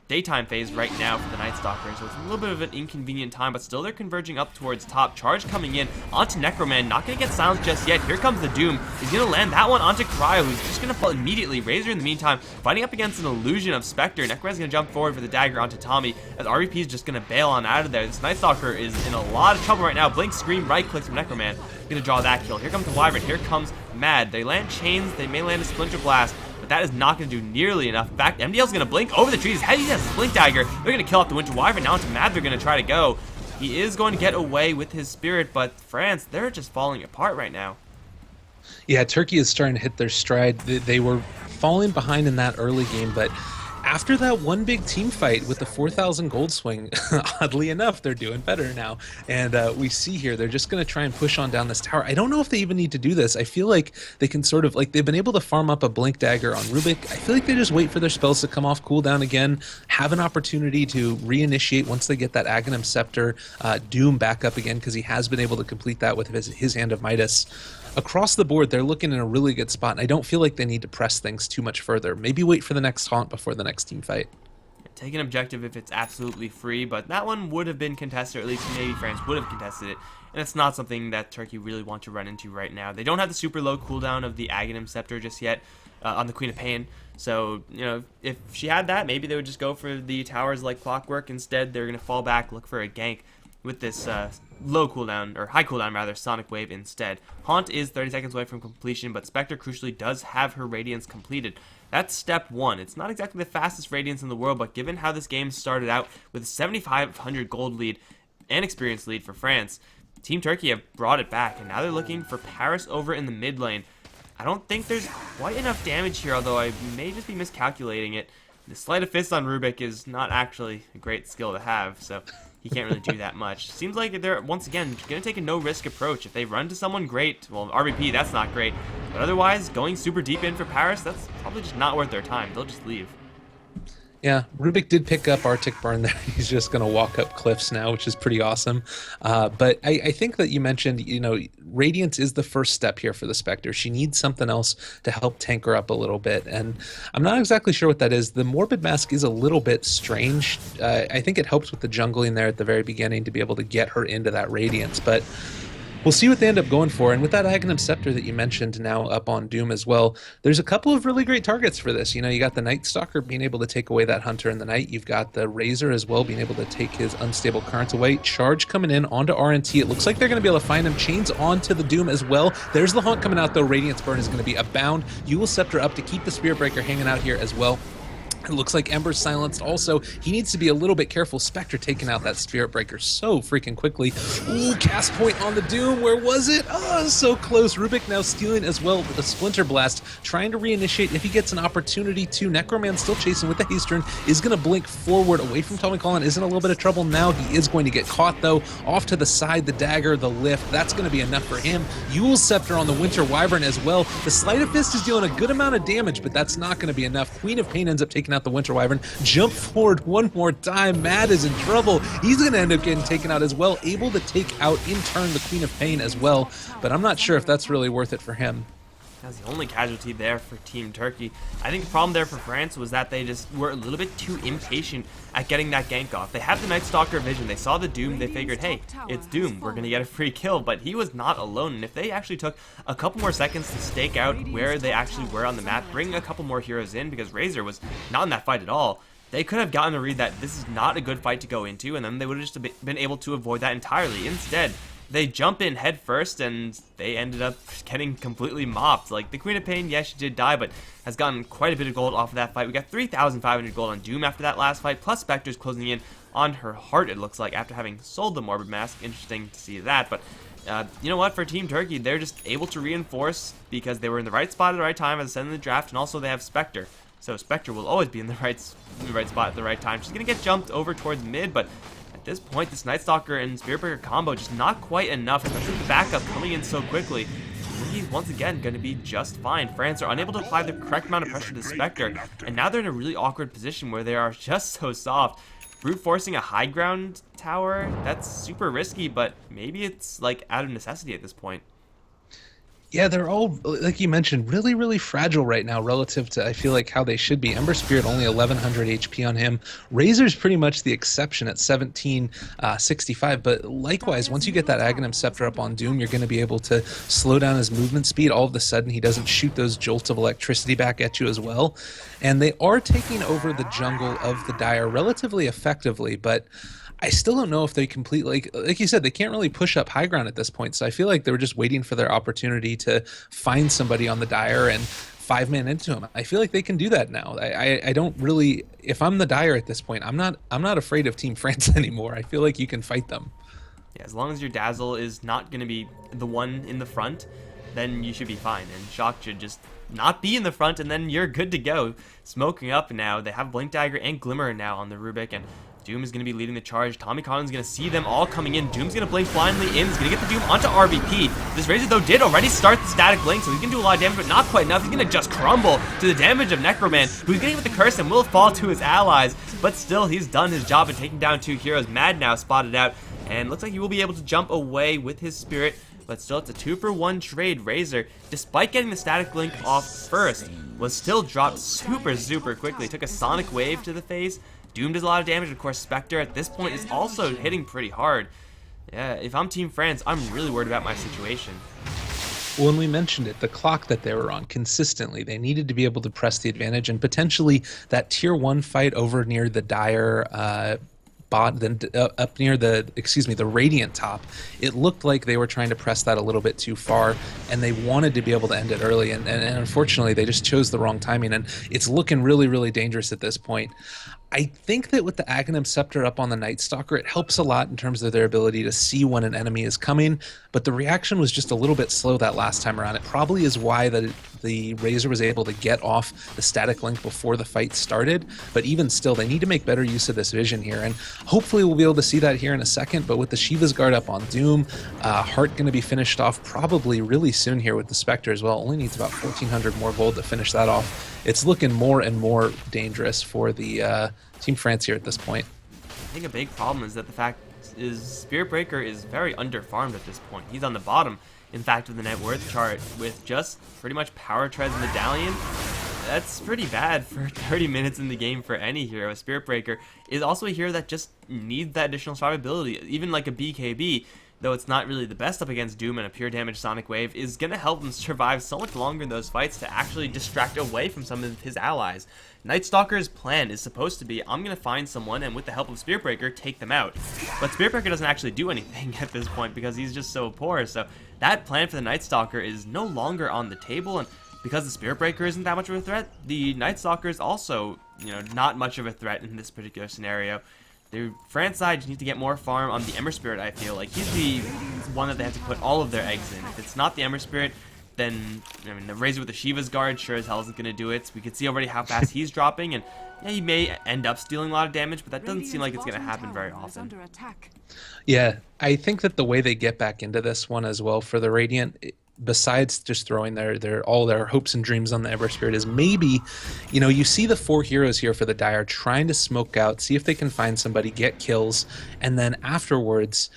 daytime phase right now for the Night Stalker, so it's a little bit of an inconvenient time, but still they're converging up towards top. Charge coming in onto Necroman, not going to get silenced just yet. Here comes the Doom. He's going to land that one onto Cryo, who's just going to fall immediately. Razor in the meantime fighting up against an illusion of Spectre. Necroman's going to jump forward for the dagger onto Tommy, as RVP is just going to bail on out of there. This Night Stalker is in a lot of trouble right now. Blink, Scream, right clicks from Necroman. Going to draw that kill. Here comes the Wyvern. Here comes Mad. They land chains. They may land a Splinter Blast, but that is not going to do nearly enough. In fact, MDL's going to blink over the trees. He has a blink dagger. They're going to kill off the Winter Wyvern. Now into Mad, they're going to try to go. He is going to get away with his Spirit, but France, they're just falling apart right now. Yeah, Turkey is starting to hit their stride. They were falling behind in that early game, but after that one big team fight with the 4,000 gold swing, oddly enough, they're doing better now. And we see here, they're just going to try and push on down this tower. I don't know if they even need to do this. I feel like they can sort of, like, they've been able to farm up a Blink Dagger on Rubik. I feel like they just wait for their spells to come off cooldown again, have an opportunity to reinitiate once they get that Aghanim Scepter Doom back up again, because he has been able to complete that with his Hand of Midas. Across the board, they're looking in a really good spot, and I don't feel like they need to press things too much further. Maybe wait for the next Haunt before the next team fight. Take an objective if it's absolutely free, but that one would have been contested, or at least maybe France would have contested it, and it's not something that Turkey really want to run into right now. They don't have the super low cooldown of the Aghanim Scepter just yet on the Queen of Pain, so if she had that, maybe they would just go for the towers like clockwork. Instead, they're going to fall back, look for a gank with this low cooldown, or high cooldown rather, Sonic Wave instead. Haunt is 30 seconds away from completion, but Spectre crucially does have her Radiance completed. That's step one. It's not exactly the fastest Radiance in the world, but given how this game started out with a 7,500 gold lead and experience lead for France, Team Turkey have brought it back, and now they're looking for Paris over in the mid lane. I don't think there's quite enough damage here, although I may just be miscalculating it. The Sleight of Fist on Rubik is not actually a great skill to have, so he can't really do that much. Seems like they're, once again, going to take a no-risk approach. If they run to someone, great. Well, RVP, that's not great. But otherwise, going super deep in for Paris, that's probably just not worth their time. They'll just leave. Yeah, Rubik did pick up Arctic Burn there. He's just going to walk up cliffs now, which is pretty awesome. But I think that you mentioned, Radiance is the first step here for the Spectre. She needs something else to help tank her up a little bit. And I'm not exactly sure what that is. The Morbid Mask is a little bit strange. I think it helps with the jungling there at the very beginning to be able to get her into that Radiance. But we'll see what they end up going for. And with that Aghanim Scepter that you mentioned now up on Doom as well, there's a couple of really great targets for this. You got the Night Stalker being able to take away that Hunter in the night. You've got the Razor as well being able to take his Unstable Current away. Charge coming in onto RNT. It looks like they're going to be able to find him. Chains onto the Doom as well. There's the Haunt coming out though. Radiance Burn is going to be abound. Eul Scepter up to keep the Spirit Breaker hanging out here as well. It looks like Ember's silenced also. He needs to be a little bit careful. Spectre taking out that Spirit Breaker so freaking quickly. Ooh, cast point on the Doom. Where was it? Oh, so close. Rubik now stealing as well with the Splinter Blast, trying to reinitiate if he gets an opportunity to. Necroman still chasing with the Haste Turn, is going to blink forward away from Tommy Collin. Is in a little bit of trouble now. He is going to get caught though. Off to the side, the dagger, the lift. That's going to be enough for him. Eul's Scepter on the Winter Wyvern as well. The Sleight of Fist is dealing a good amount of damage, but that's not going to be enough. Queen of Pain ends up taking out the Winter Wyvern. Jump forward one more time. Mad is in trouble. He's going to end up getting taken out as well. Able to take out, in turn, the Queen of Pain as well. But I'm not sure if that's really worth it for him. That's the only casualty there for Team Turkey. I think the problem there for France was that they just were a little bit too impatient at getting that gank off. They have the Night Stalker vision. They saw the Doom. They figured, hey, it's Doom. We're going to get a free kill. But he was not alone. And if they actually took a couple more seconds to stake out where they actually were on the map, bring a couple more heroes in, because Razor was not in that fight at all, they could have gotten a read that this is not a good fight to go into, and then they would have just been able to avoid that entirely. Instead, they jump in head first, and they ended up getting completely mopped. Like, the Queen of Pain, yes, she did die, but has gotten quite a bit of gold off of that fight. We got 3,500 gold on Doom after that last fight, plus Spectre's closing in on her heart, it looks like, after having sold the Morbid Mask. Interesting to see that, but you know what, for Team Turkey, they're just able to reinforce because they were in the right spot at the right time as I said in the draft, and also they have Spectre. So Spectre will always be in the right spot at the right time. She's going to get jumped over towards mid, but at this point, this Night Stalker and Spirit Breaker combo just not quite enough, especially with the backup coming in so quickly. He's once again going to be just fine. France are unable to apply the correct amount of pressure to the Spectre, and now they're in a really awkward position where they are just so soft. Brute forcing a high ground tower, that's super risky, but maybe it's like out of necessity at this point. Yeah, they're all, like you mentioned, really, really fragile right now relative to, I feel like, how they should be. Ember Spirit only 1100 HP on him. Razor's pretty much the exception at 1765, but likewise, once you get that Aghanim Scepter up on Doom, you're going to be able to slow down his movement speed. All of a sudden, he doesn't shoot those jolts of electricity back at you as well. And they are taking over the jungle of the Dire relatively effectively, but I still don't know if they completely, like you said, they can't really push up high ground at this point. So I feel like they were just waiting for their opportunity to find somebody on the Dire and 5-man into him. I feel like they can do that now. I don't really, if I'm the Dire at this point, I'm not afraid of Team France anymore. I feel like you can fight them. Yeah, as long as your Dazzle is not going to be the one in the front, then you should be fine. And Shock should just not be in the front, and then you're good to go. Smoking up now. They have Blink Dagger and Glimmer now on the Rubik, and Doom is going to be leading the charge. Tommy Collin's going to see them all coming in. Doom's going to blink blindly in. He's going to get the Doom onto RVP. This Razor, though, did already start the static blink, so he's going to do a lot of damage, but not quite enough. He's going to just crumble to the damage of Necroman, who's getting with the curse and will fall to his allies, but still, he's done his job in taking down 2 heroes. Mad now spotted out, and looks like he will be able to jump away with his Spirit, but still, it's a 2-for-1 trade. Razor, despite getting the static blink off first, was still dropped super quickly. Took a Sonic Wave to the face. Doom does a lot of damage. Of course, Spectre at this point is also hitting pretty hard. Yeah, if I'm Team France, I'm really worried about my situation. When we mentioned it, the clock that they were on consistently, they needed to be able to press the advantage, and potentially that tier 1 fight over near the Dire bot, then up near the Radiant top, it looked like they were trying to press that a little bit too far, and they wanted to be able to end it early, and unfortunately they just chose the wrong timing, and it's looking really dangerous at this point. I think that with the Aghanim Scepter up on the Night Stalker, it helps a lot in terms of their ability to see when an enemy is coming, but the reaction was just a little bit slow that last time around. It probably is why the Razor was able to get off the static link before the fight started, but even still, they need to make better use of this vision here, and hopefully we'll be able to see that here in a second. But with the Shiva's Guard up on Doom, Heart going to be finished off probably really soon here with the Spectre as well. Only needs about 1,400 more gold to finish that off. it's looking more and more dangerous for the Team France here at this point. I think a big problem is that the fact is Spirit Breaker is very underfarmed at this point. He's on the bottom, in fact, of the net worth chart with just pretty much Power Treads Medallion. That's pretty bad for 30 minutes in the game for any hero. Spirit Breaker is also a hero that just needs that additional survivability. Even like a BKB, though it's not really the best up against Doom and a pure damage Sonic Wave, is going to help him survive so much longer in those fights to actually distract away from some of his allies. Night Stalker's plan is supposed to be, I'm going to find someone and with the help of Spirit Breaker, take them out. But Spirit Breaker doesn't actually do anything at this point because he's just so poor. So that plan for the Night Stalker is no longer on the table, and because the Spirit Breaker isn't that much of a threat, the Night Stalker is also, not much of a threat in this particular scenario. The France side just needs to get more farm on the Ember Spirit, I feel. Like, he's the one that they have to put all of their eggs in. If it's not the Ember Spirit, then, the Razor with the Shiva's Guard sure as hell isn't going to do it. We can see already how fast he's dropping, and yeah, he may end up stealing a lot of damage, but that doesn't seem like it's going to happen very often. Yeah, I think that the way they get back into this one as well for the Radiant, besides just throwing all their hopes and dreams on the Ember Spirit, is maybe, you see the 4 heroes here for the Dire trying to smoke out, see if they can find somebody, get kills, and then afterwards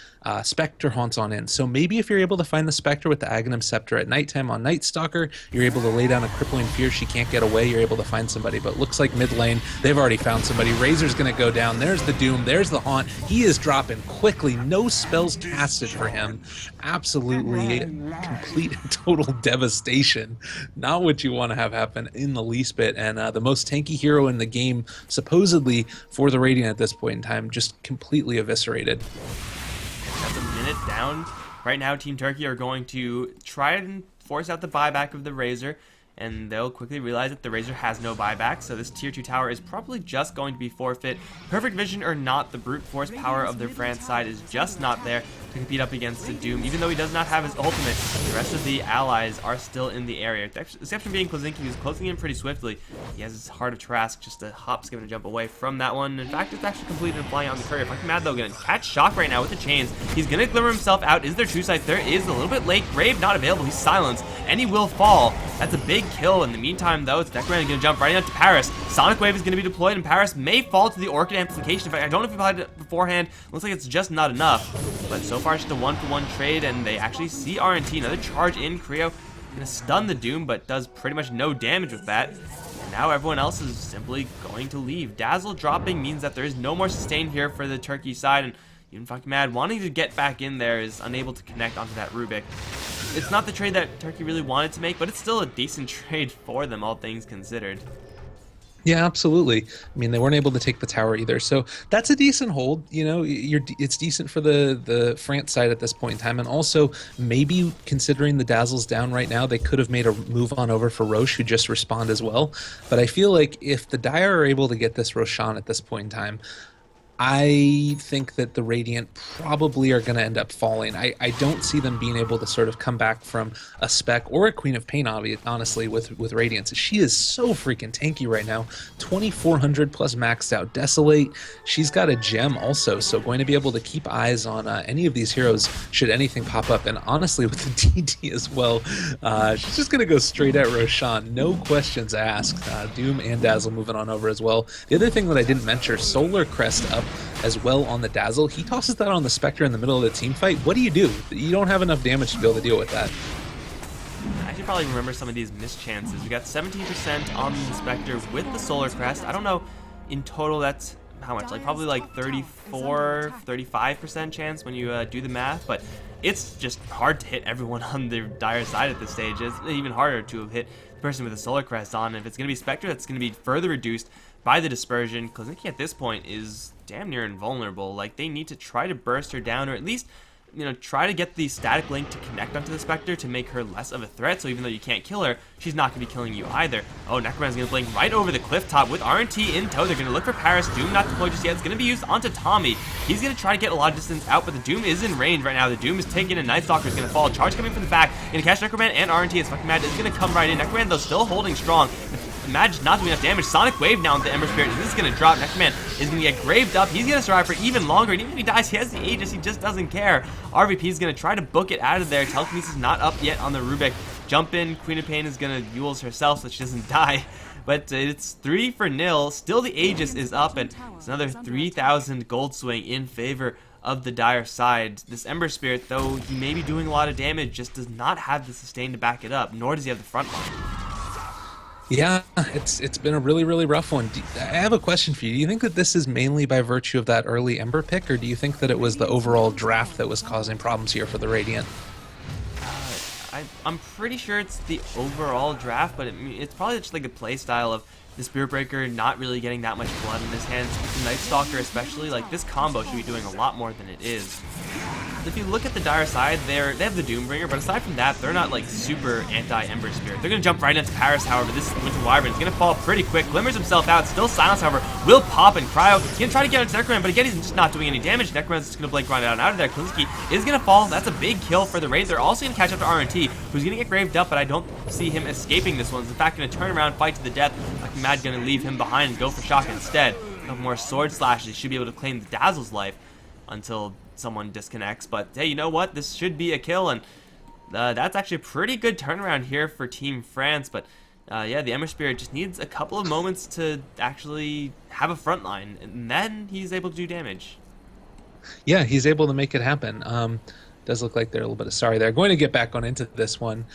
Spectre haunts on in. So maybe if you're able to find the Spectre with the Aghanim Scepter at nighttime on Night Stalker, you're able to lay down a crippling fear, she can't get away, you're able to find somebody. But looks like mid lane, they've already found somebody. Razor's gonna go down, there's the Doom, there's the Haunt, he is dropping quickly, no spells casted for him. Absolutely complete and total devastation. Not what you want to have happen in the least bit, and the most tanky hero in the game, supposedly for the Radiant at this point in time, just completely eviscerated. That's a minute down. Right now, Team Turkey are going to try and force out the buyback of the Razor, and they'll quickly realize that the Razor has no buyback, so this tier 2 tower is probably just going to be forfeit. Perfect vision or not, the brute force power of their France side is just not there to compete up against the Doom. Even though he does not have his ultimate, the rest of the allies are still in the area. The exception being Klozinski, who's closing in pretty swiftly. He has his Heart of Trask, just a hop, skip, and a jump away from that one. In fact, it's actually completed and flying on the courier. Fucking Mad, though, gonna catch Shock right now with the chains. He's gonna glimmer himself out. Is there True Sight? There is, a little bit late. Grave not available. He's silenced, and he will fall. That's a big kill. In the meantime, though, it's Declan gonna jump right into Paris. Sonic Wave is gonna be deployed, and Paris may fall to the Orchid Amplification. In fact, I don't know if he applied it beforehand. Looks like it's just not enough. But so far, it's just a 1-for-1 trade, and they actually see RNT. Another charge in. Creo gonna stun the Doom, but does pretty much no damage with that. And now everyone else is simply going to leave. Dazzle dropping means that there is no more sustain here for the Turkey side, and even fucking Mad wanting to get back in there is unable to connect onto that Rubik. It's not the trade that Turkey really wanted to make, but it's still a decent trade for them, all things considered. Yeah, absolutely. I mean, they weren't able to take the tower either, so that's a decent hold. It's decent for the France side at this point in time, and also maybe considering the Dazzle's down right now, they could have made a move on over for Roche, who just respawned as well. But I feel like if the Dire are able to get this Roshan at this point in time, I think that the Radiant probably are going to end up falling. I don't see them being able to sort of come back from a Spec or a Queen of Pain, honestly, with Radiance. She is so freaking tanky right now. 2,400 plus maxed out Desolate. She's got a gem also, so going to be able to keep eyes on any of these heroes should anything pop up. And honestly, with the DD as well, she's just going to go straight at Roshan. No questions asked. Doom and Dazzle moving on over as well. The other thing that I didn't mention, Solar Crest up as well on the Dazzle. He tosses that on the Spectre in the middle of the team fight. What do? You don't have enough damage to be able to deal with that. I should probably remember some of these mischances. We got 17% on the Spectre with the Solar Crest. I don't know, in total that's how much? Like probably like 34, 35% chance when you do the math, but it's just hard to hit everyone on the Dire side at this stage. It's even harder to have hit the person with the Solar Crest on. If it's going to be Spectre, that's going to be further reduced by the dispersion. Klozinski at this point is damn near invulnerable. Like, they need to try to burst her down, or at least, try to get the static link to connect onto the Spectre to make her less of a threat, so even though you can't kill her, she's not going to be killing you either. Oh, Necroman's going to blink right over the cliff top with RNT in tow. They're going to look for Paris. Doom not deployed just yet. It's going to be used onto Tommy. He's going to try to get a lot of distance out, but the Doom is in range right now. The Doom is taken, and Night Stalker is going to fall. Charge coming from the back. Going to catch Necroman and RNT. It's fucking Mad. It's going to come right in. Necroman, though, still holding strong. Imagine not doing enough damage. Sonic Wave now with the Ember Spirit. This is going to drop. Necroman is going to get graved up. He's going to survive for even longer. And even if he dies, he has the Aegis. He just doesn't care. RVP is going to try to book it out of there. Telekinesis not up yet on the Rubik. Jump in. Queen of Pain is going to Yules herself so she doesn't die. But it's 3-0. Still the Aegis is up, and it's another 3,000 gold swing in favor of the Dire side. This Ember Spirit, though he may be doing a lot of damage, just does not have the sustain to back it up, nor does he have the front line. Yeah, it's been a really rough one. I have a question for you. Do you think that this is mainly by virtue of that early Ember pick, or do you think that it was the overall draft that was causing problems here for the Radiant? I'm pretty sure it's the overall draft, but it's probably just like the play style of the Spirit Breaker not really getting that much blood in his hands. With the Night Stalker especially, like this combo should be doing a lot more than it is. If you look at the Dire side, they have the Doombringer, but aside from that, they're not like super anti-Ember Spirit. They're going to jump right into Paris, however. This Winter Wyvern is going to fall pretty quick. Glimmers himself out. Still Silence, however, will pop and Cryo. He's going to try to get into Necroman, but again, he's just not doing any damage. Necroman's just going to Blink Run out of there. Klinsky is going to fall. That's a big kill for the Raid. They're also going to catch up to RNT, who's going to get graved up, but I don't see him escaping this one. He's in fact going to turn around, fight to the death. Like Mad going to leave him behind and go for shock instead. A couple more sword slashes. Should be able to claim the Dazzle's life until someone disconnects, but hey, you know what? This should be a kill, and that's actually a pretty good turnaround here for Team France. But yeah, the Ember Spirit just needs a couple of moments to actually have a front line, and then he's able to do damage. Yeah, he's able to make it happen. Does look like they're a little bit of sorry there. Going to get back on into this one.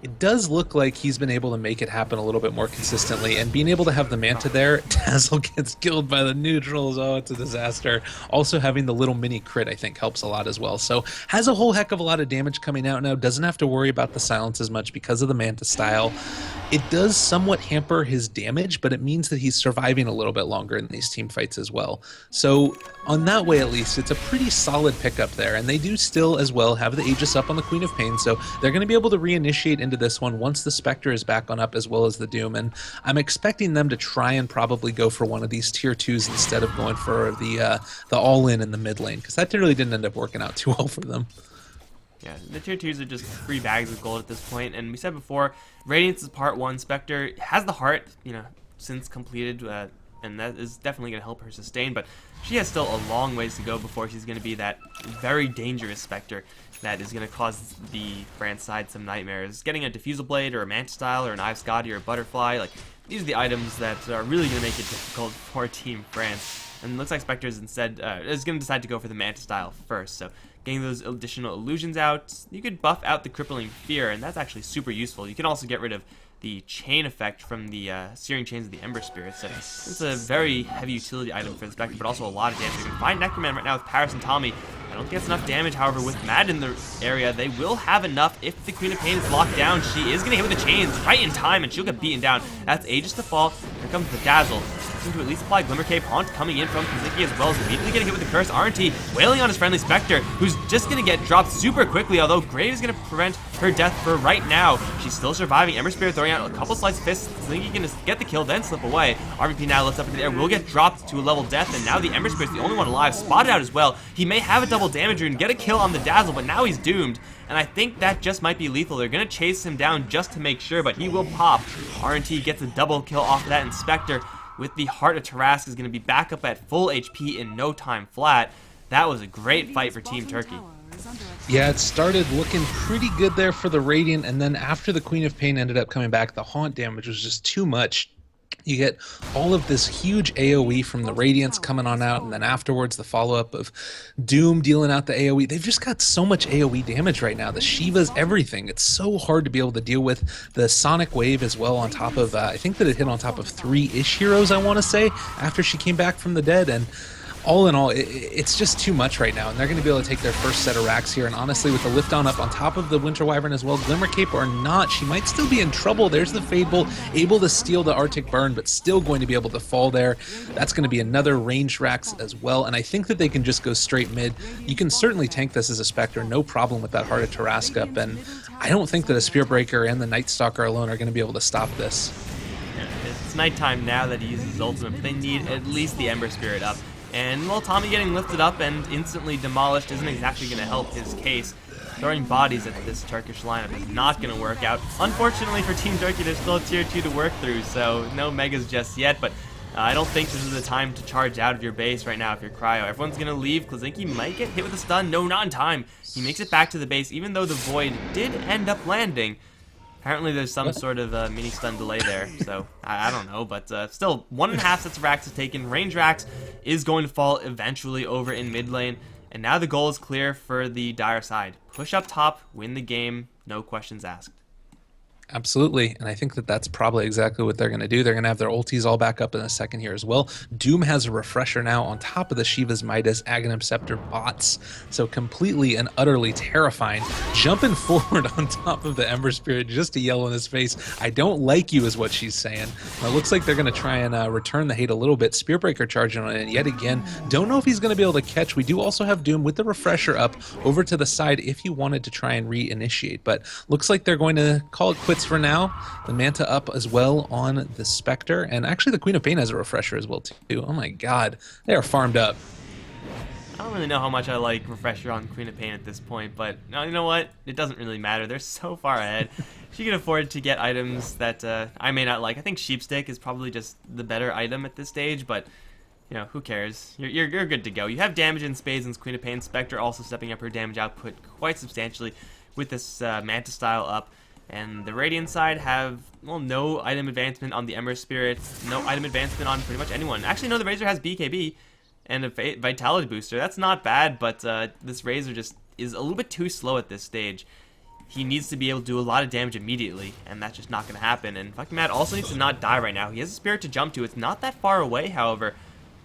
It does look like he's been able to make it happen a little bit more consistently, and being able to have the Manta there, Dazzle gets killed by the neutrals. Oh, it's a disaster. Also having the little mini crit, I think, helps a lot as well. So has a whole heck of a lot of damage coming out now. Doesn't have to worry about the silence as much because of the Manta style. It does somewhat hamper his damage, but it means that he's surviving a little bit longer in these team fights as well. So on that way, at least, it's a pretty solid pickup there. And they do still, as well, have the Aegis up on the Queen of Pain, so they're going to be able to reinitiate into this one once the Spectre is back on up, as well as the Doom. And I'm expecting them to try and probably go for one of these tier 2s instead of going for the all-in in the mid lane, because that really didn't end up working out too well for them. Yeah, the tier 2s are just free bags of gold at this point, and we said before, Radiance is part 1. Spectre has the heart, you know, since completed, and that is definitely going to help her sustain, but she has still a long ways to go before she's going to be that very dangerous Spectre that is going to cause the France side some nightmares. Getting a Diffusal Blade or a Manta Style or an Ive Scotty or a Butterfly, like, these are the items that are really going to make it difficult for Team France. And it looks like Spectre is instead is going to decide to go for the Manta Style first, so getting those additional illusions out, you could buff out the Crippling Fear, and that's actually super useful. You can also get rid of the chain effect from the Searing Chains of the Ember Spirit, so it's a very heavy utility item for the Spectre, but also a lot of damage. You can find Necroman right now with Paris and Tommy. I don't think it's enough damage, however, with Mad in the area, they will have enough if the Queen of Pain is locked down. She is going to hit with the chains right in time, and she'll get beaten down. That's Aegis to fall. Here comes the Dazzle. To at least apply Glimmer Cape. Haunt coming in from Kazuki as well as immediately getting hit with the curse. RNT wailing on his friendly Spectre, who's just going to get dropped super quickly, although Grave is going to prevent her death for right now. She's still surviving. Ember Spirit throwing out a couple slice fists. Kazuki going to get the kill, then slip away. RVP now lifts up into the air, will get dropped to a level death, and now the Ember Spirit's the only one alive. Spotted out as well. He may have a double damage rune, get a kill on the Dazzle, but now he's doomed. And I think that just might be lethal. They're going to chase him down just to make sure, but he will pop. RNT gets a double kill off of that, and Spectre, with the Heart of Tarask, is going to be back up at full HP in no time flat. That was a great fight for Team Turkey. Yeah, it started looking pretty good there for the Radiant, and then after the Queen of Pain ended up coming back, the Haunt damage was just too much. You get all of this huge AoE from the Radiance coming on out, and then afterwards the follow-up of Doom dealing out the AoE. They've just got so much AoE damage right now. The Shiva's everything. It's so hard to be able to deal with. The Sonic Wave as well on top of, I think that it hit on top of 3-ish heroes, I want to say, after she came back from the dead, and all in all, it's just too much right now, and they're going to be able to take their first set of racks here. And honestly, with the lift on up on top of the Winter Wyvern as well, Glimmer Cape or not, she might still be in trouble. There's the Fadebolt, able to steal the Arctic Burn, but still going to be able to fall there. That's going to be another ranged racks as well, and I think that they can just go straight mid. You can certainly tank this as a Spectre, no problem with that Heart of Tarask up, and I don't think that a Spear Breaker and the Night Stalker alone are going to be able to stop this. Yeah, it's nighttime now that he uses his ultimate, but they need at least the Ember Spirit up. And, well, Tommy getting lifted up and instantly demolished isn't exactly going to help his case. Throwing bodies at this Turkish lineup is not going to work out. Unfortunately for Team Turkey, there's still a tier 2 to work through, so no megas just yet, but I don't think this is the time to charge out of your base right now if you're Cryo. Everyone's going to leave. Klizinski might get hit with a stun. No, not in time. He makes it back to the base, even though the Void did end up landing. Apparently there's some sort of mini stun delay there, so I don't know, but still, 1.5 sets of racks is taken. Range racks is going to fall eventually over in mid lane, and now the goal is clear for the Dire side. Push up top, win the game, no questions asked. Absolutely, and I think that that's probably exactly what they're going to do. They're going to have their ultis all back up in a second here as well. Doom has a refresher now on top of the Shiva's Midas, Aghanim Scepter bots, so completely and utterly terrifying. Jumping forward on top of the Ember Spirit just to yell in his face, "I don't like you," is what she's saying. And it looks like they're going to try and return the hate a little bit. Spearbreaker charging on it yet again. Don't know if he's going to be able to catch. We do also have Doom with the refresher up over to the side if he wanted to try and reinitiate, but looks like they're going to call it quits for now. The Manta up as well on the Spectre, and actually the Queen of Pain has a refresher as well too. Oh my god, they are farmed up. I don't really know how much I like refresher on Queen of Pain at this point, but no, you know what? It doesn't really matter. They're so far ahead. She can afford to get items that I may not like. I think Sheepstick is probably just the better item at this stage, but you know, who cares? You're good to go. You have damage in spades and Queen of Pain. Spectre also stepping up her damage output quite substantially with this Manta style up. And the Radiant side have, well, no item advancement on the Ember Spirit, no item advancement on pretty much anyone. Actually, no, the Razor has BKB and a Vitality booster. That's not bad, but this Razor just is a little bit too slow at this stage. He needs to be able to do a lot of damage immediately, and that's just not going to happen. And fucking Mad also needs to not die right now. He has a Spirit to jump to. It's not that far away, however.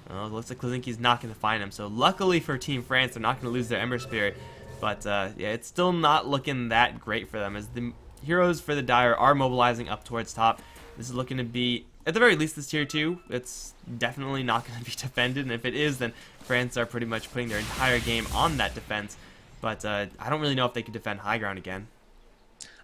Well, it looks like Klizinki's not going to find him. So luckily for Team France, they're not going to lose their Ember Spirit. But yeah, it's still not looking that great for them, as the heroes for the Dire are mobilizing up towards top. This is looking to be, at the very least, this tier 2. It's definitely not going to be defended, and if it is, then France are pretty much putting their entire game on that defense. But I don't really know if they can defend high ground again.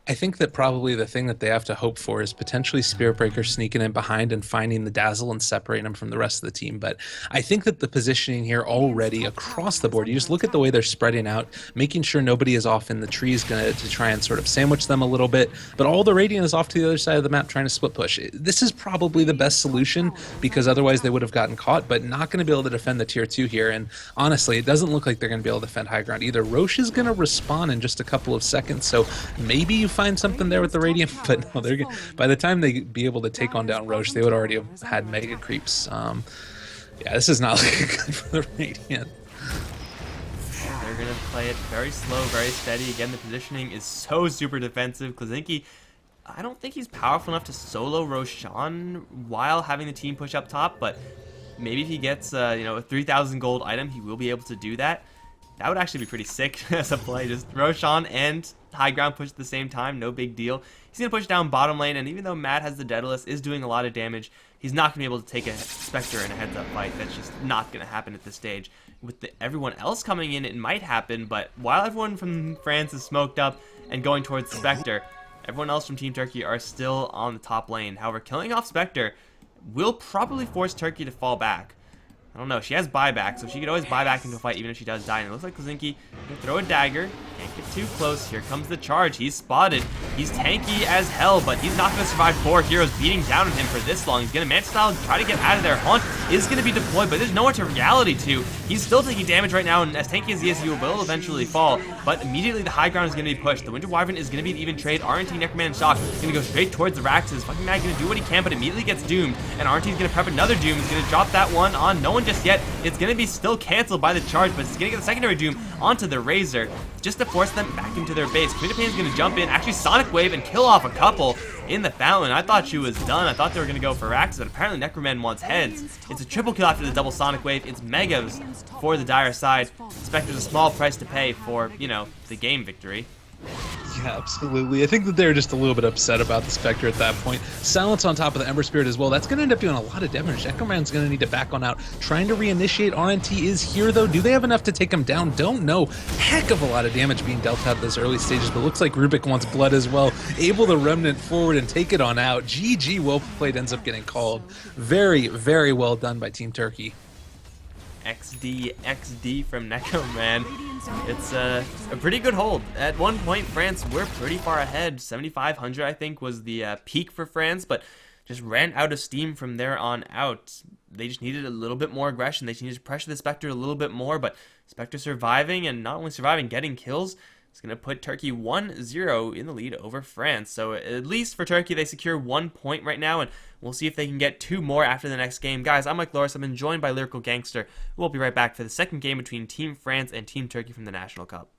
I think that probably the thing that they have to hope for is potentially Spiritbreaker sneaking in behind and finding the Dazzle and separating them from the rest of the team. But I think that the positioning here already across the board, you just look at the way they're spreading out, making sure nobody is off in the trees to try and sort of sandwich them a little bit, but all the Radiant is off to the other side of the map trying to split push. This is probably the best solution, because otherwise they would have gotten caught, but not going to be able to defend the tier 2 here. And honestly, it doesn't look like they're going to be able to defend high ground either. Roche is going to respawn in just a couple of seconds, so maybe you find something there with the Radiant, but no, they're by the time they be able to take on down Roche, they would already have had mega creeps. Yeah, this is not looking good for the Radiant. They're gonna play it very slow, very steady. Again, the positioning is so super defensive. Klizinki, I don't think he's powerful enough to solo Roshan while having the team push up top, but maybe if he gets you know, a 3,000 gold item, he will be able to do that. That would actually be pretty sick as a play. Just Roshan and high ground push at the same time, no big deal. He's going to push down bottom lane, and even though Matt has the Daedalus, is doing a lot of damage, he's not going to be able to take a Spectre in a heads-up fight. That's just not going to happen at this stage. With everyone else coming in, it might happen, but while everyone from France is smoked up and going towards Spectre, everyone else from Team Turkey are still on the top lane. However, killing off Spectre will probably force Turkey to fall back. I don't know, she has buyback, so she could always buy back into a fight even if she does die. And it looks like Klizinki can throw a dagger. Can't get too close. Here comes the charge. He's spotted. He's tanky as hell, but he's not going to survive 4 heroes beating down on him for this long. He's going to Manta style try to get out of there. Haunt is going to be deployed, but there's nowhere to reality to. He's still taking damage right now, and as tanky as he is, he will eventually fall. But immediately the high ground is going to be pushed. The Winter Wyvern is going to be an even trade. RNT Necroman and Shock is going to go straight towards the Raxes. Fucking Mad going to do what he can, but immediately gets doomed. And RNT is going to prep another doom. He's going to drop that one on no one just yet. It's going to be still canceled by the charge, but it's going to get the secondary doom onto the Razor just to force them back into their base. Queen of Pain is going to jump in, actually Sonic Wave, and kill off a couple in the fountain. I thought she was done. I thought they were going to go for Rax, but apparently Necroman wants heads. It's a triple kill after the double Sonic Wave. It's megas for the Dire side. Spectre's a small price to pay for, you know, the game victory. Yeah, absolutely. I think that they're just a little bit upset about the Spectre at that point. Silence on top of the Ember Spirit as well. That's going to end up doing a lot of damage. Necroman's going to need to back on out. Trying to reinitiate. RNT is here, though. Do they have enough to take him down? Don't know. Heck of a lot of damage being dealt out at those early stages, but looks like Rubik wants blood as well. Able to remnant forward and take it on out. GG, well played, ends up getting called. Very, very well done by Team Turkey. XD from Necroman. It's a pretty good hold. At one point, France were pretty far ahead. 7,500, I think, was the peak for France, but just ran out of steam from there on out. They just needed a little bit more aggression. They just needed to pressure the Spectre a little bit more, but Spectre surviving, and not only surviving, getting kills. It's going to put Turkey 1-0 in the lead over France. So at least for Turkey, they secure 1 point right now, and we'll see if they can get 2 more after the next game. Guys, I'm Mikelorus. I've been joined by Lyrical Gangster. We'll be right back for the second game between Team France and Team Turkey from the National Cup.